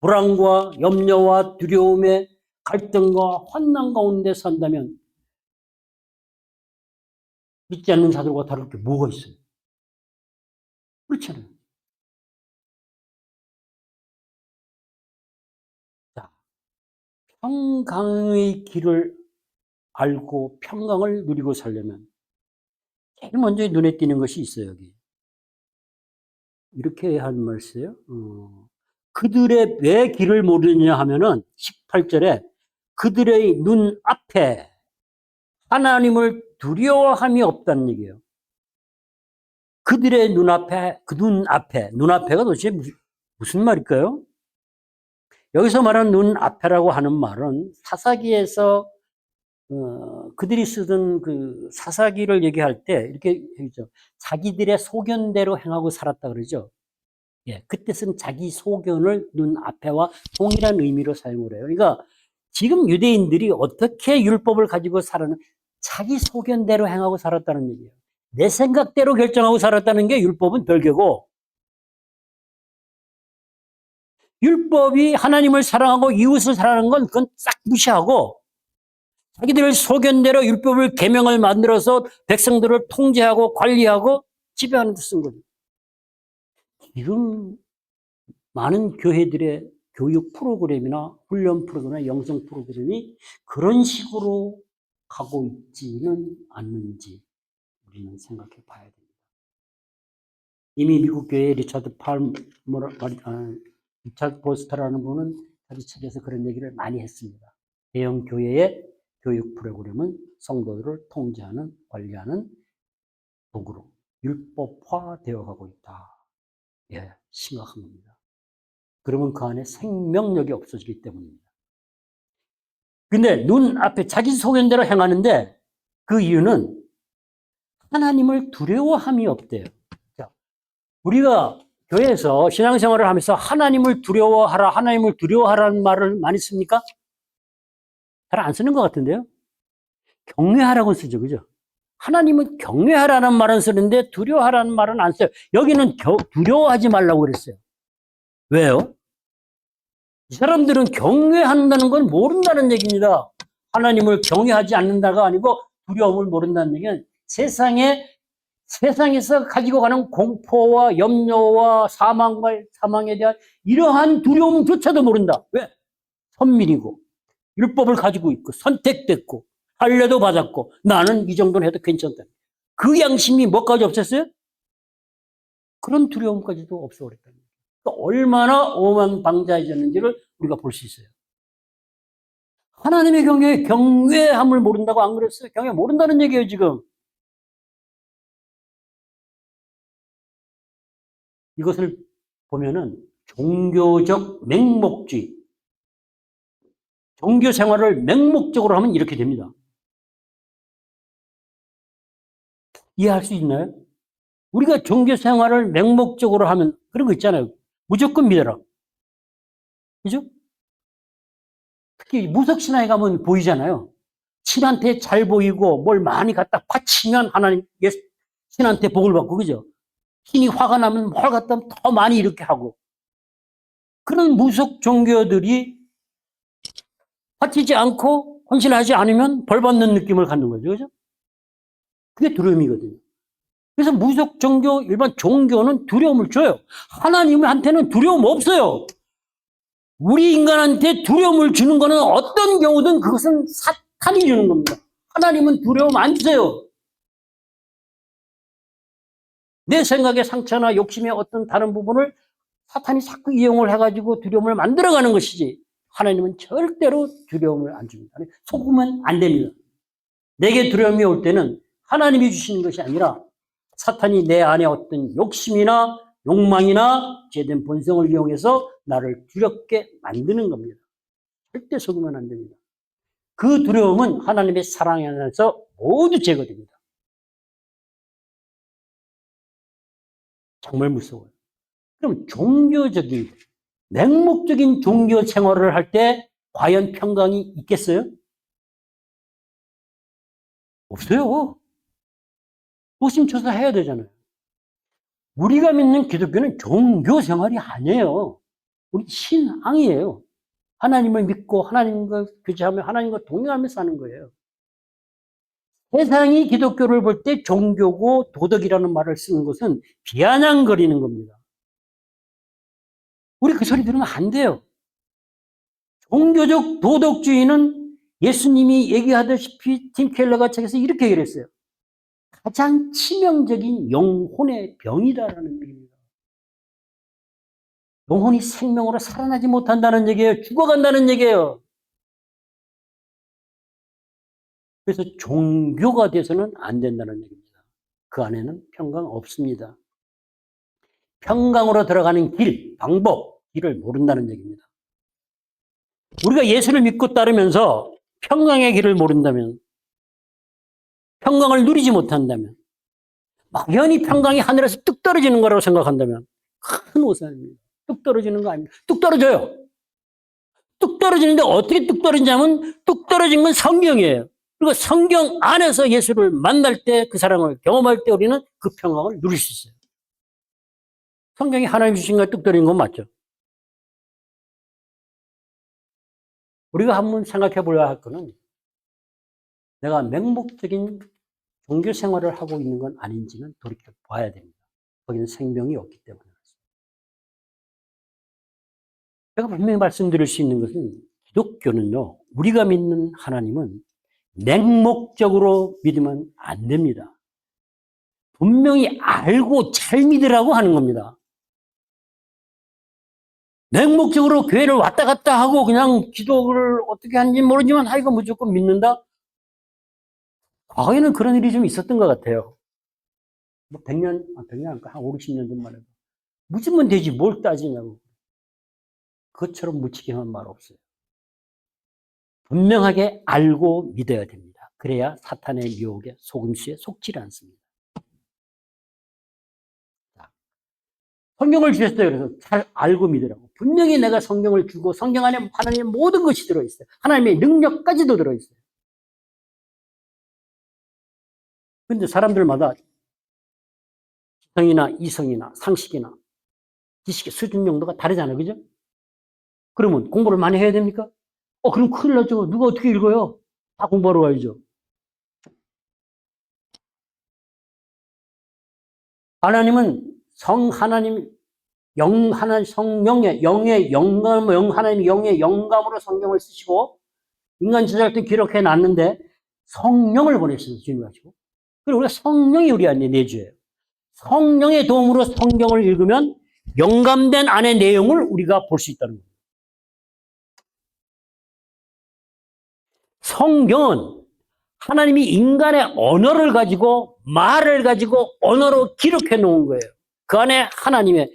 불안과 염려와 두려움에 갈등과 환난 가운데 산다면 믿지 않는 자들과 다를 게 뭐가 있어요? 그렇잖아요. 평강의 길을 알고 평강을 누리고 살려면 제일 먼저 눈에 띄는 것이 있어요, 여기. 이렇게 한 말이에요. 그들의 왜 길을 모르느냐 하면은 18절에 그들의 눈 앞에 하나님을 두려워함이 없다는 얘기예요. 그들의 눈앞에, 눈앞에가 도대체 무슨 말일까요? 여기서 말하는 눈앞에라고 하는 말은 사사기에서 그들이 쓰던 그 사사기를 얘기할 때 이렇게 얘기죠. 자기들의 소견대로 행하고 살았다 그러죠. 예, 그때 쓴 자기 소견을 눈앞에와 동일한 의미로 사용을 해요. 그러니까 지금 유대인들이 어떻게 율법을 가지고 살았는 자기 소견대로 행하고 살았다는 얘기예요. 내 생각대로 결정하고 살았다는 게 율법은 별개고, 율법이 하나님을 사랑하고 이웃을 사랑하는 건 그건 싹 무시하고 자기들 소견대로 율법을 계명을 만들어서 백성들을 통제하고 관리하고 지배하는 데 쓴 거죠. 지금 많은 교회들의 교육 프로그램이나 훈련 프로그램이나 영성 프로그램이 그런 식으로 가고 있지는 않는지 우리는 생각해 봐야 됩니다. 이미 미국 교회의 리차드 보스터라는 분은 자기 책에서 그런 얘기를 많이 했습니다. 대형 교회의 교육 프로그램은 성도들을 통제하는, 관리하는 도구로 율법화되어 가고 있다. 예, 심각한 겁니다. 그러면 그 안에 생명력이 없어지기 때문입니다. 근데 눈앞에 자기 소견대로 행하는데 그 이유는 하나님을 두려워함이 없대요. 자, 우리가 교회에서 신앙생활을 하면서 하나님을 두려워하라는 말을 많이 씁니까? 잘 안 쓰는 것 같은데요? 경외하라고 쓰죠, 그죠? 하나님은 경외하라는 말은 쓰는데 두려워하라는 말은 안 써요. 여기는 두려워하지 말라고 그랬어요. 왜요? 이 사람들은 경외한다는 건 모른다는 얘기입니다. 하나님을 경외하지 않는다가 아니고 두려움을 모른다는 얘기는 세상에서 가지고 가는 공포와 염려와 사망에 대한 이러한 두려움조차도 모른다. 왜? 선민이고 율법을 가지고 있고 선택됐고 할례도 받았고 나는 이 정도는 해도 괜찮다. 그 양심이 뭐까지 없었어요? 그런 두려움까지도 없어버렸다. 그러니까 얼마나 오만방자해졌는지를 우리가 볼 수 있어요. 하나님의 경외함을 모른다고 안 그랬어요? 경외 모른다는 얘기예요, 지금. 이것을 보면은 종교적 맹목주의, 종교 생활을 맹목적으로 하면 이렇게 됩니다. 이해할 수 있나요? 우리가 종교 생활을 맹목적으로 하면 그런 거 있잖아요. 무조건 믿어라. 그죠? 특히 무속신앙에 가면 보이잖아요. 신한테 잘 보이고 뭘 많이 갖다 바치면 하나님 신한테 복을 받고, 그죠? 신이 화가 나면 뭘 갖다 더 많이 이렇게 하고. 그런 무속 종교들이 바치지 않고 헌신하지 않으면 벌 받는 느낌을 갖는 거죠. 그죠? 그게 두려움이거든요. 그래서 무속 종교, 일반 종교는 두려움을 줘요. 하나님한테는 두려움 없어요. 우리 인간한테 두려움을 주는 거는 어떤 경우든 그것은 사탄이 주는 겁니다. 하나님은 두려움 안 주세요. 내 생각의 상처나 욕심의 어떤 다른 부분을 사탄이 자꾸 이용을 해가지고 두려움을 만들어가는 것이지 하나님은 절대로 두려움을 안 줍니다. 속으면 안 됩니다. 내게 두려움이 올 때는 하나님이 주시는 것이 아니라 사탄이 내 안에 어떤 욕심이나 욕망이나 죄된 본성을 이용해서 나를 두렵게 만드는 겁니다. 절대 속으면 안 됩니다. 그 두려움은 하나님의 사랑 안에서 모두 제거됩니다. 정말 무서워요. 그럼 종교적인, 맹목적인 종교 생활을 할 때 과연 평강이 있겠어요? 없어요. 노심초사해야 되잖아요. 우리가 믿는 기독교는 종교 생활이 아니에요. 우리 신앙이에요. 하나님을 믿고 하나님과 교제하며 하나님과 동행하며 사는 거예요. 세상이 기독교를 볼 때 종교고 도덕이라는 말을 쓰는 것은 비아냥거리는 겁니다. 우리 그 소리 들으면 안 돼요. 종교적 도덕주의는 예수님이 얘기하다시피 팀 켈러가 책에서 이렇게 얘기를 했어요. 가장 치명적인 영혼의 병이다라는 얘기입니다. 영혼이 생명으로 살아나지 못한다는 얘기예요. 죽어간다는 얘기예요. 그래서 종교가 돼서는 안 된다는 얘기입니다. 그 안에는 평강 없습니다. 평강으로 들어가는 길, 방법, 길을 모른다는 얘기입니다. 우리가 예수를 믿고 따르면서 평강의 길을 모른다면, 평강을 누리지 못한다면, 막연히 평강이 하늘에서 뚝 떨어지는 거라고 생각한다면 큰 오산입니다. 뚝 떨어지는 거 아닙니다. 뚝 떨어져요. 뚝 떨어지는데 어떻게 뚝 떨어지냐면 뚝 떨어진 건 성경이에요. 그리고 성경 안에서 예수를 만날 때 그 사랑을 경험할 때 우리는 그 평강을 누릴 수 있어요. 성경이 하나님 주신 걸 뚝 떨어진 건 맞죠? 우리가 한번 생각해 보려야 할 거는 내가 맹목적인 종교 생활을 하고 있는 건 아닌지는 돌이켜 봐야 됩니다. 거기는 생명이 없기 때문에. 제가 분명히 말씀드릴 수 있는 것은 기독교는요, 우리가 믿는 하나님은 맹목적으로 믿으면 안 됩니다. 분명히 알고 잘 믿으라고 하는 겁니다. 맹목적으로 교회를 왔다 갔다 하고 그냥 기도를 어떻게 하는지 모르지만 하여간 무조건 믿는다? 과거에는 그런 일이 좀 있었던 것 같아요. 뭐 100년, 100년, 한 5, 60년 전만 해도. 묻으면 되지, 뭘 따지냐고. 그것처럼 묻히기만 말 없어요. 분명하게 알고 믿어야 됩니다. 그래야 사탄의 유혹에 속임수에 속지 않습니다. 성경을 주셨어요. 그래서 잘 알고 믿으라고. 분명히 내가 성경을 주고 성경 안에 하나님의 모든 것이 들어있어요. 하나님의 능력까지도 들어있어요. 그런데 사람들마다 성이나 이성이나 상식이나 지식의 수준 정도가 다르잖아요. 그죠? 그러면 공부를 많이 해야 됩니까? 그럼 큰일 나죠. 누가 어떻게 읽어요? 다 공부하러 가야죠. 하나님은 하나님, 성령의, 영의 영감, 하나님의 영의 영감으로 성경을 쓰시고, 인간 제작할 때 기록해 놨는데, 성령을 보내셔서 주님 하시고, 그리고 우리가 성령이 우리 안에 내주예요. 성령의 도움으로 성경을 읽으면, 영감된 안의 내용을 우리가 볼 수 있다는 거예요. 성경은 하나님이 인간의 언어를 가지고, 말을 가지고, 언어로 기록해 놓은 거예요. 그 안에 하나님의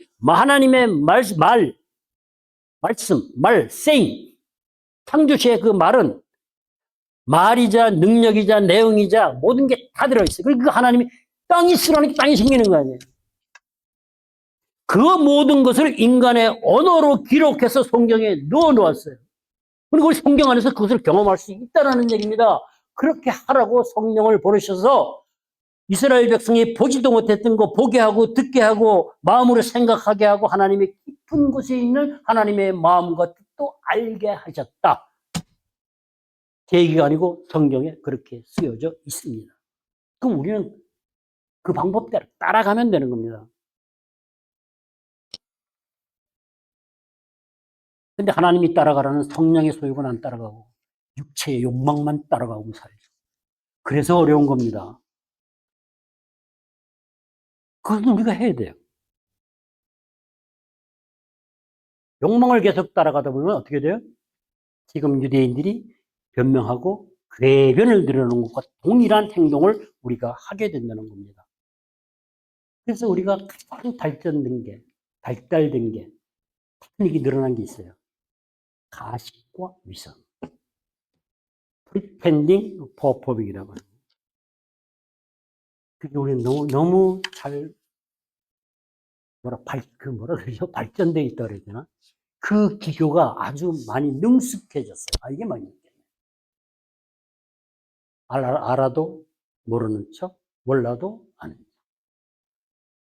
saying, 창조시의 그 말은 말이자 능력이자 내용이자 모든 게 다 들어있어요. 그리고 그 하나님이 땅이 있으라니까 땅이 생기는 거 아니에요. 그 모든 것을 인간의 언어로 기록해서 성경에 넣어 놓았어요. 그리고 성경 안에서 그것을 경험할 수 있다는 얘기입니다. 그렇게 하라고 성령을 보내셔서 이스라엘 백성이 보지도 못했던 거 보게 하고 듣게 하고 마음으로 생각하게 하고 하나님의 깊은 곳에 있는 하나님의 마음과 뜻도 알게 하셨다. 제 얘기가 아니고 성경에 그렇게 쓰여져 있습니다. 그럼 우리는 그 방법대로 따라가면 되는 겁니다. 근데 하나님이 따라가라는 성령의 소욕은 안 따라가고 육체의 욕망만 따라가고 살죠. 그래서 어려운 겁니다. 그것은 우리가 해야 돼요. 욕망을 계속 따라가다 보면 어떻게 돼요? 지금 유대인들이 변명하고 궤변을 늘어놓은 것과 동일한 행동을 우리가 하게 된다는 겁니다. 그래서 우리가 가장 발달된 게 테크닉이 늘어난 게 있어요. 가식과 위선. pretending performing이라고 하는. 그게 우리는 너무 잘 뭐라 그러죠? 발전돼 있다 그래야 되나? 그 기교가 아주 많이 능숙해졌어요. 이게 많이 알아도 모르는 척, 몰라도 아는 척.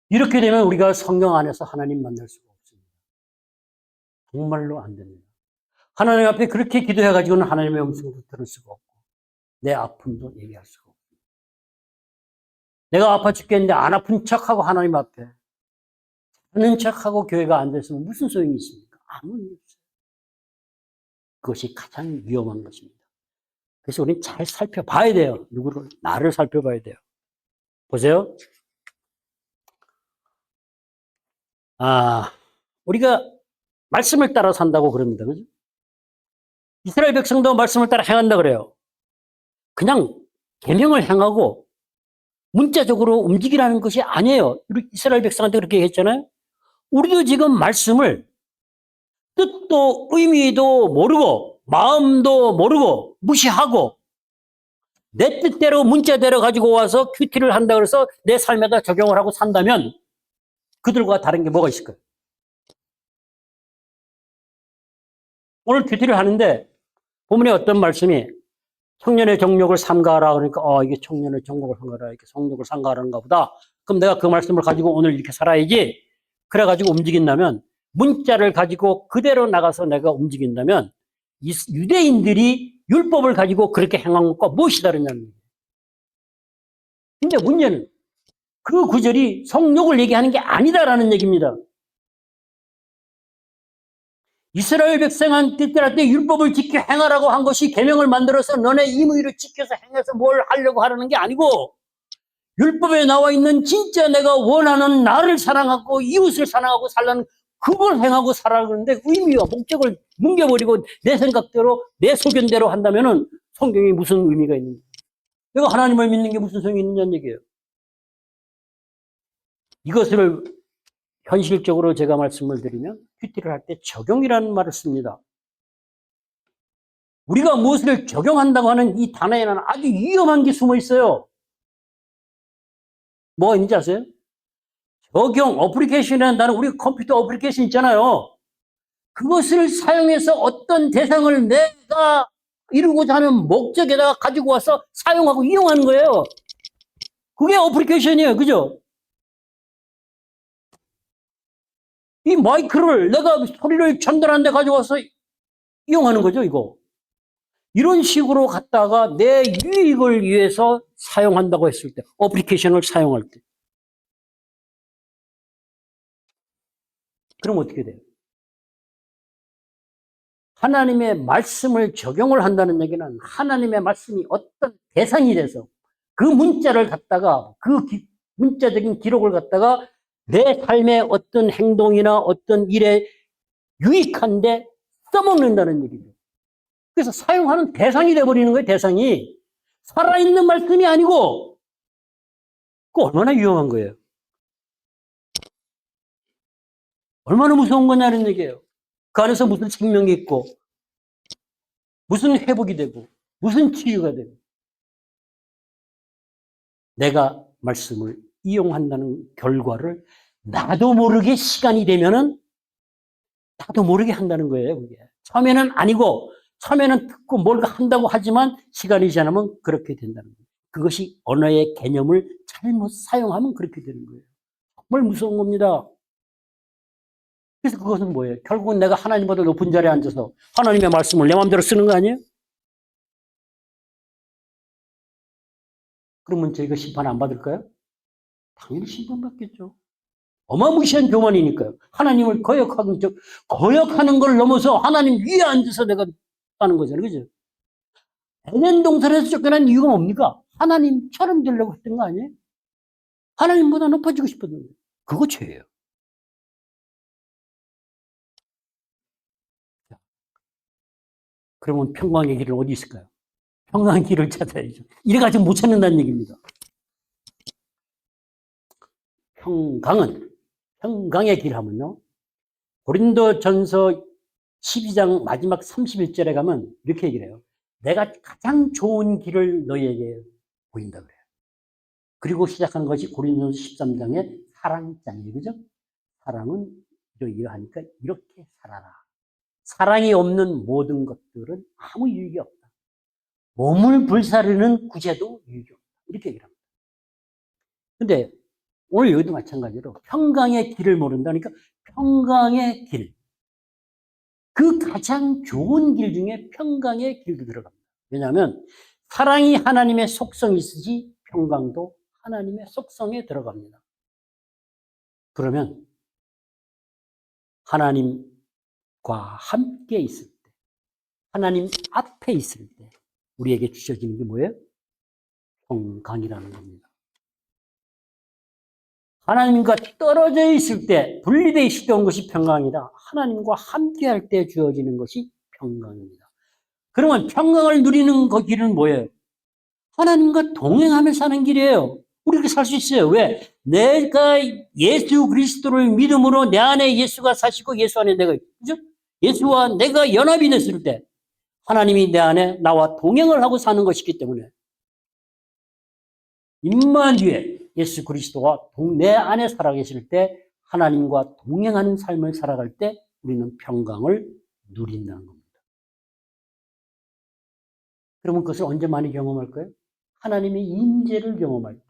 이렇게 되면 우리가 성경 안에서 하나님 만날 수가 없습니다. 정말로 안 됩니다. 하나님 앞에 그렇게 기도해가지고는 하나님의 음성도 들을 수가 없고 내 아픔도 얘기할 수가 없고 내가 아파 죽겠는데 안 아픈 척하고 하나님 앞에 하는 척하고 교회가 안 됐으면 무슨 소용이 있습니까? 아무 의미 없어요. 그것이 가장 위험한 것입니다. 그래서 우리는 잘 살펴봐야 돼요. 누구를, 나를 살펴봐야 돼요. 보세요. 우리가 말씀을 따라 산다고 그럽니다. 그죠? 이스라엘 백성도 말씀을 따라 행한다 그래요. 그냥 계명을 행하고 문자적으로 움직이라는 것이 아니에요. 이스라엘 백성한테 그렇게 했잖아요. 우리도 지금 말씀을 뜻도 의미도 모르고 마음도 모르고 무시하고 내 뜻대로 문자대로 가지고 와서 큐티를 한다 그래서 내 삶에다 적용을 하고 산다면 그들과 다른 게 뭐가 있을까요? 오늘 큐티를 하는데 본문에 어떤 말씀이 청년의 정욕을 삼가하라 그러니까 이게 청년의 정욕을 삼가하라 이렇게 성욕을 삼가하라는가 보다. 그럼 내가 그 말씀을 가지고 오늘 이렇게 살아야지. 그래가지고 움직인다면 문자를 가지고 그대로 나가서 내가 움직인다면 이 유대인들이 율법을 가지고 그렇게 행한 것과 무엇이 다르냐는 거예요. 근데 문제는 그 구절이 성욕을 얘기하는 게 아니다라는 얘기입니다. 이스라엘 백성한테 율법을 지켜 행하라고 한 것이 계명을 만들어서 너네 임의로 지켜서 행해서 뭘 하려고 하라는 게 아니고 율법에 나와 있는 진짜 내가 원하는 나를 사랑하고 이웃을 사랑하고 살라는 그걸 행하고 살아가는데 의미와 목적을 뭉개버리고 내 생각대로 내 소견대로 한다면은 성경이 무슨 의미가 있는지. 내가 하나님을 믿는 게 무슨 소용이 있느냐는 얘기예요. 이것을 현실적으로 제가 말씀을 드리면 큐티를 할 때 적용이라는 말을 씁니다. 우리가 무엇을 적용한다고 하는 이 단어에는 아주 위험한 게 숨어 있어요. 뭐가 있는지 아세요? 적용, 어플리케이션이라는 단어, 우리 컴퓨터 어플리케이션 있잖아요. 그것을 사용해서 어떤 대상을 내가 이루고자 하는 목적에다가 가지고 와서 사용하고 이용하는 거예요. 그게 어플리케이션이에요. 그죠? 이 마이크를 내가 소리를 전달하는 데 가지고 와서 이용하는 거죠, 이거. 이런 식으로 갖다가 내 유익을 위해서 사용한다고 했을 때, 어플리케이션을 사용할 때. 그럼 어떻게 돼요? 하나님의 말씀을 적용을 한다는 얘기는 하나님의 말씀이 어떤 대상이 돼서 그 문자를 갖다가 그 문자적인 기록을 갖다가 내 삶의 어떤 행동이나 어떤 일에 유익한데 써먹는다는 얘기죠. 그래서 사용하는 대상이 돼버리는 거예요. 대상이. 살아있는 말씀이 아니고 그 얼마나 위험한 거예요. 얼마나 무서운 거냐는 얘기예요. 그 안에서 무슨 생명이 있고 무슨 회복이 되고 무슨 치유가 되고 내가 말씀을 이용한다는 결과를 나도 모르게 시간이 되면은 나도 모르게 한다는 거예요. 그게 처음에는 아니고 처음에는 듣고 뭘 한다고 하지만 시간이 지나면 그렇게 된다는 거예요. 그것이 언어의 개념을 잘못 사용하면 그렇게 되는 거예요. 정말 무서운 겁니다. 그래서 그것은 뭐예요? 결국은 내가 하나님보다 높은 자리에 앉아서 하나님의 말씀을 내 마음대로 쓰는 거 아니에요? 그러면 저희가 심판 안 받을까요? 당연히 심판받겠죠. 어마무시한 교만이니까요. 하나님을 거역하는 걸 넘어서 하나님 위에 앉아서 내가 하는 거잖아요. 그죠? 에덴 동산에서 쫓겨난 이유가 뭡니까? 하나님처럼 되려고 했던 거 아니에요? 하나님보다 높아지고 싶었던 거예요. 그거 죄예요. 그러면 평강의 길은 어디 있을까요? 평강의 길을 찾아야죠. 이래가지고 못 찾는다는 얘기입니다. 평강의 길 하면요. 고린도전서 12장 마지막 31절에 가면 이렇게 얘기를 해요. 내가 가장 좋은 길을 너희에게 보인다 그래요. 그리고 시작한 것이 고린도전서 13장의 사랑장이에요. 그죠? 사랑은 이러하니까 이렇게 살아라. 사랑이 없는 모든 것들은 아무 유익이 없다. 몸을 불사르는 구제도 유익이 없다. 이렇게 얘기를 합니다. 근데 오늘 여기도 마찬가지로 평강의 길을 모른다니까 평강의 길. 그 가장 좋은 길 중에 평강의 길도 들어갑니다. 왜냐하면 사랑이 하나님의 속성이 있으지 평강도 하나님의 속성에 들어갑니다. 그러면 하나님과 함께 있을 때 하나님 앞에 있을 때 우리에게 주셔지는 게 뭐예요? 평강이라는 겁니다. 하나님과 떨어져 있을 때 분리되어 있었던 것이 평강이라 하나님과 함께 할 때 주어지는 것이 평강입니다. 그러면 평강을 누리는 그 길은 뭐예요? 하나님과 동행하며 사는 길이에요. 우리 그렇게 살 수 있어요. 왜? 내가 예수 그리스도를 믿음으로 내 안에 예수가 사시고 예수 안에 내가, 그죠? 예수와 내가 연합이 됐을 때 하나님이 내 안에 나와 동행을 하고 사는 것이기 때문에 임마누엘 예수 그리스도가 내 안에 살아계실 때 하나님과 동행하는 삶을 살아갈 때 우리는 평강을 누린다는 겁니다. 그러면 그것을 언제 많이 경험할 거예요? 하나님의 임재를 경험할 때.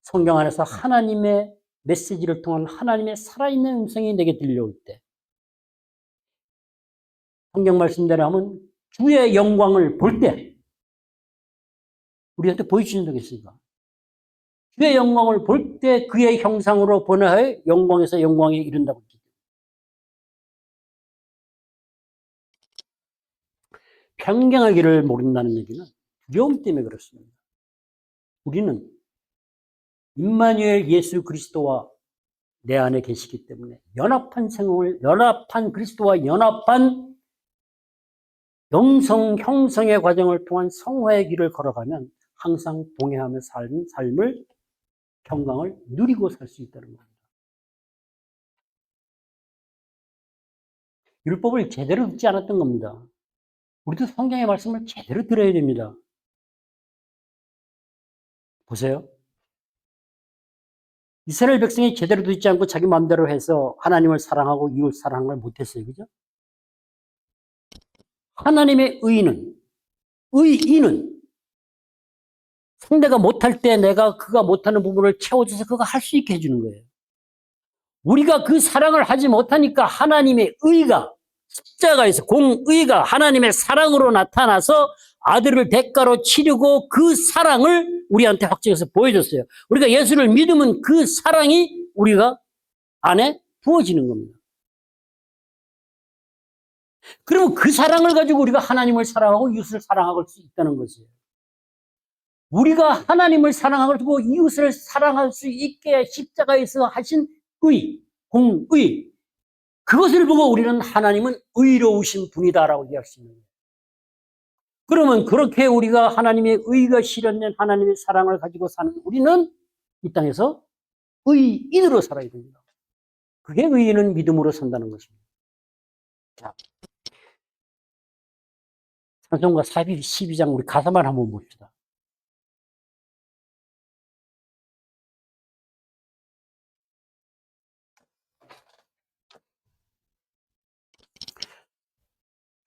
성경 안에서 하나님의 메시지를 통한 하나님의 살아있는 음성이 내게 들려올 때. 성경 말씀대로 하면 주의 영광을 볼 때. 우리한테 보여주신 적이 있으니까. 주의 영광을 볼 때 그의 형상으로 변화해 영광에서 영광에 이른다고 했죠. 평강하기를 모른다는 얘기는 두려움 때문에 그렇습니다. 우리는 임마누엘 예수 그리스도와 내 안에 계시기 때문에 연합한 생활을, 연합한 그리스도와 연합한 영성 형성의 과정을 통한 성화의 길을 걸어가면 항상 동행하며 사는 삶을 평강을 누리고 살 수 있다는 겁니다. 율법을 제대로 듣지 않았던 겁니다. 우리도 성경의 말씀을 제대로 들어야 됩니다. 보세요. 이스라엘 백성이 제대로 듣지 않고 자기 마음대로 해서 하나님을 사랑하고 이웃 사랑을 못했어요. 그죠? 하나님의 의인은 상대가 못할 때 내가 그가 못하는 부분을 채워줘서 그가 할 수 있게 해주는 거예요. 우리가 그 사랑을 하지 못하니까 하나님의 의가 십자가에서 공의가 하나님의 사랑으로 나타나서 아들을 대가로 치르고 그 사랑을 우리한테 확증해서 보여줬어요. 우리가 예수를 믿으면 그 사랑이 우리가 안에 부어지는 겁니다. 그러면 그 사랑을 가지고 우리가 하나님을 사랑하고 이웃을 사랑할 수 있다는 것이에요. 우리가 하나님을 사랑하고 이웃을 사랑할 수 있게 십자가에서 하신 의, 공의, 그것을 보고 우리는 하나님은 의로우신 분이다라고 이해할 수 있는 거예요. 그러면 그렇게 우리가 하나님의 의가 실현된 하나님의 사랑을 가지고 사는 우리는 이 땅에서 의인으로 살아야 됩니다. 그게 의인은 믿음으로 산다는 것입니다. 자, 찬송가 12장 우리 가사만 한번 봅시다.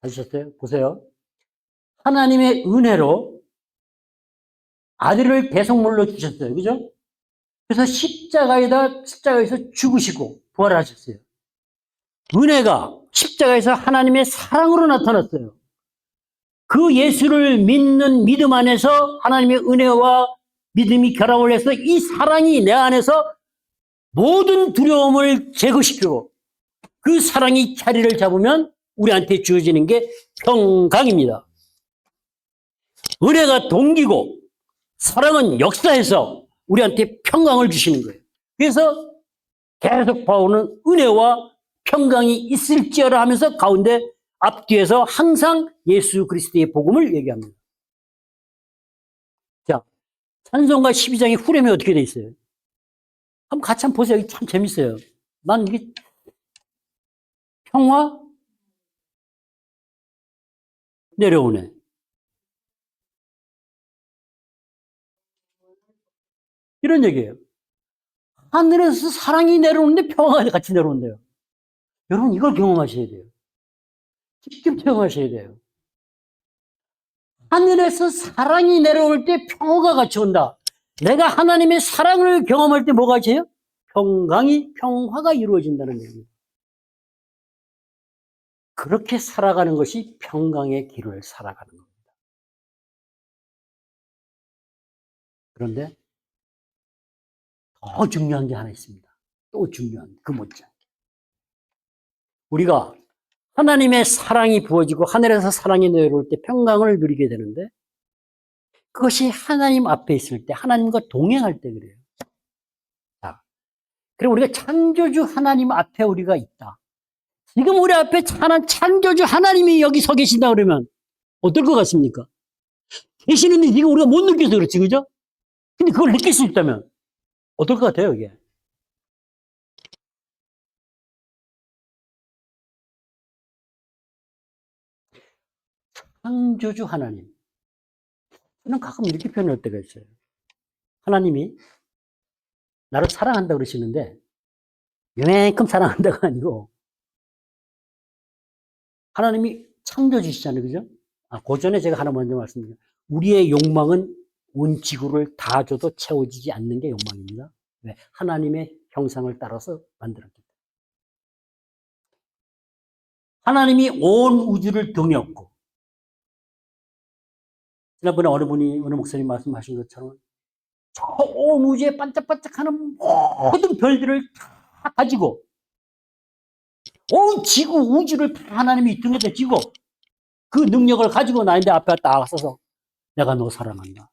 하셨어요? 보세요. 하나님의 은혜로 아들을 대속물로 주셨어요. 그죠? 그래서 십자가에서 죽으시고 부활하셨어요. 은혜가 십자가에서 하나님의 사랑으로 나타났어요. 그 예수를 믿는 믿음 안에서 하나님의 은혜와 믿음이 결합을 해서 이 사랑이 내 안에서 모든 두려움을 제거시키고 그 사랑이 자리를 잡으면 우리한테 주어지는 게 평강입니다. 은혜가 동기고 사랑은 역사에서 우리한테 평강을 주시는 거예요. 그래서 계속 바오는 은혜와 평강이 있을지어라 하면서 가운데 앞뒤에서 항상 예수 그리스도의 복음을 얘기합니다. 자, 찬송가 12장의 후렴이 어떻게 돼 있어요? 한번 같이 한번 보세요. 참 재밌어요. 난 이게 평화 내려오네. 이런 얘기예요. 하늘에서 사랑이 내려오는데 평화가 같이 내려온대요. 여러분 이걸 경험하셔야 돼요. 직접 체험하셔야 돼요. 하늘에서 사랑이 내려올 때 평화가 같이 온다. 내가 하나님의 사랑을 경험할 때 뭐가 같이요? 평화가 이루어진다는 얘기입니다. 그렇게 살아가는 것이 평강의 길을 살아가는 겁니다. 그런데 더 중요한 게 하나 있습니다. 또 중요한 그 못지않게. 우리가 하나님의 사랑이 부어지고 하늘에서 사랑이 내려올 때 평강을 누리게 되는데 그것이 하나님 앞에 있을 때 하나님과 동행할 때 그래요. 자, 그리고 우리가 창조주 하나님 앞에 우리가 있다. 지금 우리 앞에 창조주 하나님이 여기 서 계신다 그러면 어떨 것 같습니까? 계시는데 지금 우리가 못 느껴서 그렇지, 그죠? 근데 그걸 느낄 수 있다면 어떨 것 같아요, 이게? 창조주 하나님. 저는 가끔 이렇게 표현할 때가 있어요. 하나님이 나를 사랑한다 그러시는데 이만큼 사랑한다가 아니고 하나님이 창조주시잖아요, 그죠? 그 전에 제가 하나 먼저 말씀드릴게요. 우리의 욕망은 온 지구를 다 줘도 채워지지 않는 게 욕망입니다. 왜? 하나님의 형상을 따라서 만들었기 때문에. 하나님이 온 우주를 동였고, 지난번에 어느 목사님 말씀하신 것처럼 저 온 우주에 반짝반짝하는 모든 별들을 다 가지고 온 지구 우주를 다 하나님이 등에다 지고 그 능력을 가지고 나인데 앞에 딱 서서 내가 너 사랑한다.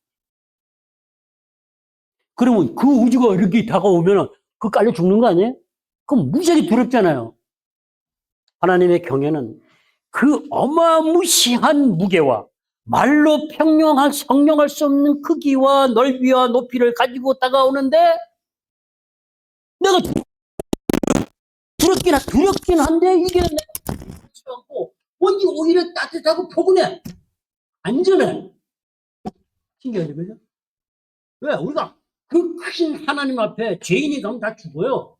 그러면 그 우주가 이렇게 다가오면 그 깔려 죽는 거 아니에요? 그럼 무지하게 두렵잖아요. 하나님의 경외는 그 어마무시한 무게와 말로 성명할 수 없는 크기와 넓이와 높이를 가지고 다가오는데 내가 두렵긴 한데 이게 내가 그렇지 않고 뭔지 오히려 따뜻하고 포근해. 안전해. 신기하죠, 그죠? 왜? 우리가 그 큰 하나님 앞에 죄인이 가면 다 죽어요.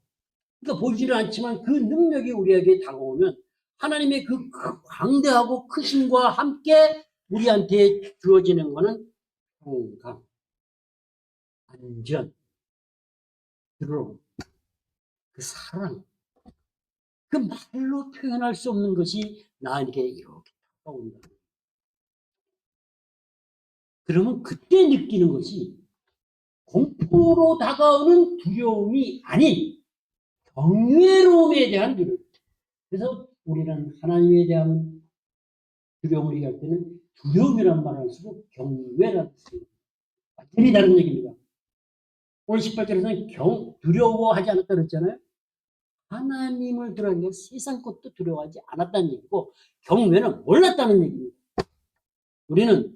그러니까 보이지는 않지만 그 능력이 우리에게 다가오면 하나님의 그 광대하고 크심과 함께 우리한테 주어지는 것은 평강, 안전, 드럼, 그 사랑, 그 말로 표현할 수 없는 것이 나에게 이렇게 다가온다. 그러면 그때 느끼는 것이 공포로 다가오는 두려움이 아닌 경외로움에 대한 두려움. 그래서 우리는 하나님에 대한 두려움을 얘기할 때는 두려움이란 말을 안 쓰고 경외라는 씁니다. 완전히 다른 얘기입니다. 오늘 18절에서는 두려워하지 않았다 그랬잖아요. 하나님을 두려워한 게 세상 것도 두려워하지 않았다는 얘기고 경외는 몰랐다는 얘기입니다. 우리는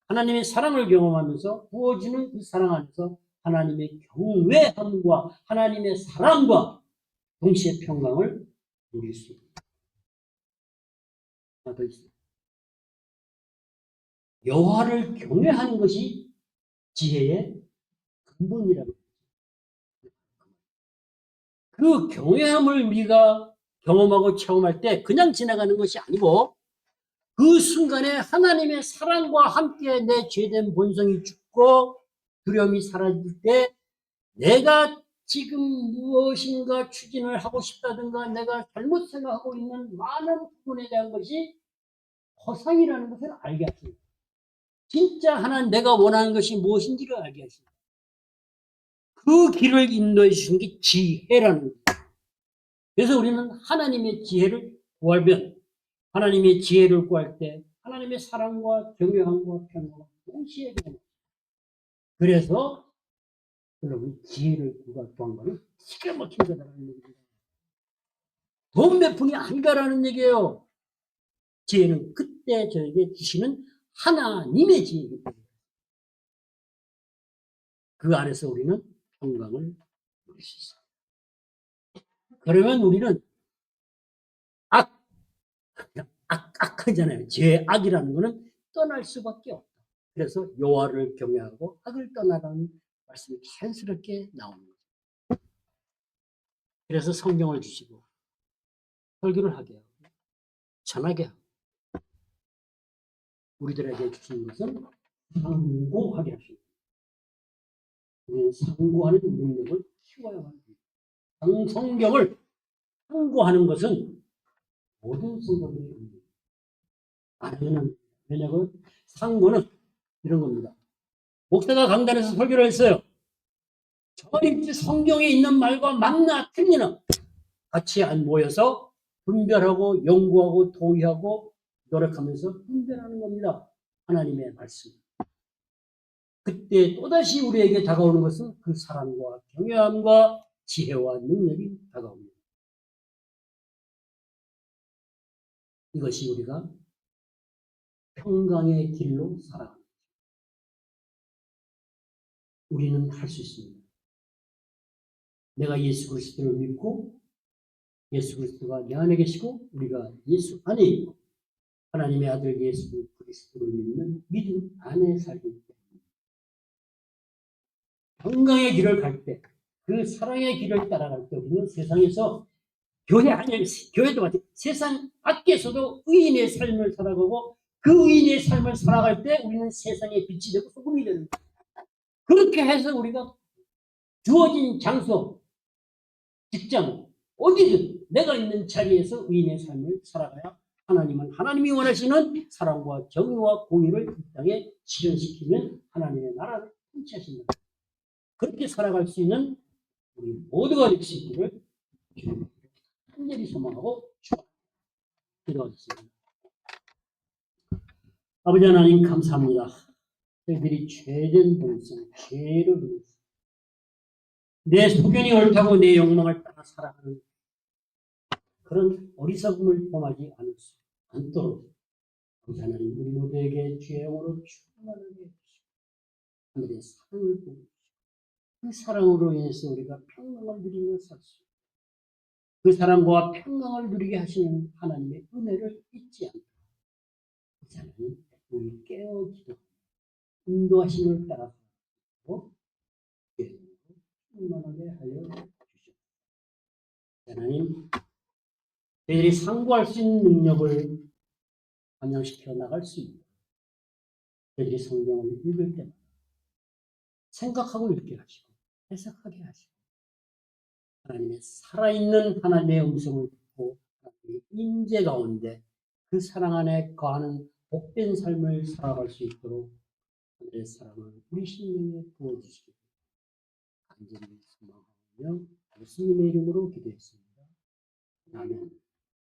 하나님의 사랑을 경험하면서 부어지는 그 사랑 안에서 하나님의 경외함과 하나님의 사랑과 동시에 평강을 누릴 수 있습니다. 하나 더 있습니다. 여호와를 경외하는 것이 지혜의 근본이라는 거예요. 그 경외함을 우리가 경험하고 체험할 때 그냥 지나가는 것이 아니고 그 순간에 하나님의 사랑과 함께 내 죄된 본성이 죽고 두려움이 사라질 때 내가 지금 무엇인가 추진을 하고 싶다든가 내가 잘못 생각하고 있는 많은 부분에 대한 것이 허상이라는 것을 알게 하십니다. 진짜 하나님 내가 원하는 것이 무엇인지를 알게 하십니다. 그 길을 인도해 주신 게 지혜라는 거예요. 그래서 우리는 하나님의 지혜를 구하면 하나님의 지혜를 구할 때 하나님의 사랑과 경외함과 평강과 동시에 구합니다. 그래서 여러분 지혜를 구한 거는 기가 막힌 거다라는 얘기입니다. 돈 몇 푼이 아니다라는 얘기예요. 지혜는 그때 저에게 주시는 하나님의 지혜이기 때문에 그 안에서 우리는 평강을 누릴 수 있습니다. 그러면 우리는 악하잖아요. 죄악이라는 것은 떠날 수밖에 없다. 그래서 여호와를 경외하고 악을 떠나라는 말씀이 자연스럽게 나오는 거죠. 그래서 성경을 주시고 설교를 하게 하고 전하게 하고 우리들에게 주신 것은 상고하게 하십니다. 우리는 상고하는 능력을 키워야만 합니다. 성경을 상고하는 것은 모든 성도들이 합니다. 아니면 왜냐하면 상고는 이런 겁니다. 목사가 강단에서 설교를 했어요. 저희 성경에 있는 말과 맞나 틀리나 같이 안 모여서 분별하고 연구하고 도의하고 노력하면서 분별하는 겁니다. 하나님의 말씀. 그때 또다시 우리에게 다가오는 것은 그 사랑과 경외함과 지혜와 능력이 다가옵니다. 이것이 우리가 평강의 길로 살아갑니다. 우리는 할 수 있습니다. 내가 예수 그리스도를 믿고 예수 그리스도가 내 안에 계시고 우리가 예수 안에 있고 하나님의 아들 예수 그리스도를 믿는 믿음 안에 살기 때문에 평강의 길을 갈 때, 그 사랑의 길을 따라갈 때 우리는 세상에서 교회 아니야, 교회도 마찬가지. 세상 밖에서도 의인의 삶을 살아가고 그 의인의 삶을 살아갈 때 우리는 세상의 빛이 되고 소금이 되는 거예요. 그렇게 해서 우리가 주어진 장소, 직장, 어디든 내가 있는 자리에서 의인의 삶을 살아가야 하나님은 하나님이 원하시는 사랑과 정의와 공의를 이 땅에 실현시키면 하나님의 나라를 통치하신다. 그렇게 살아갈 수 있는 우리 모두가 될 수 있기를 주님 간절히 소망하고 기도하겠습니다. 아버지 하나님 감사합니다. 저희들이 죄된 본성, 죄를 위해서 내 소견이 옳다고 내 욕망을 따라 살아가는 그런 어리석음을 범하지 않도록 하나님 우리 모두에게 죄영으로 충만하게 해주시고 하늘의 사랑을 보고 그 사랑으로 인해서 우리가 평강을 누리며 살 수 있고 그 사랑과 평강을 누리게 하시는 하나님의 은혜를 잊지 않도록 하나님 우리 깨어 기도 인도하심을 따라서 충만하게 하여 주시옵소서. 하나님 저희들이 상고할 수 있는 능력을 반영시켜 나갈 수 있는 저희들이 성경을 읽을 때마다 생각하고 읽게 하시고 해석하게 하시고 하나님의 살아있는 하나님의 음성을 듣고 하나님의 임재 가운데 그 사랑 안에 거하는 복된 삶을 살아갈 수 있도록 하늘의 사랑을 우리 심령에 부어주시기 간절히 소망하며 예수님의 이름으로 기도했습니다. 아멘.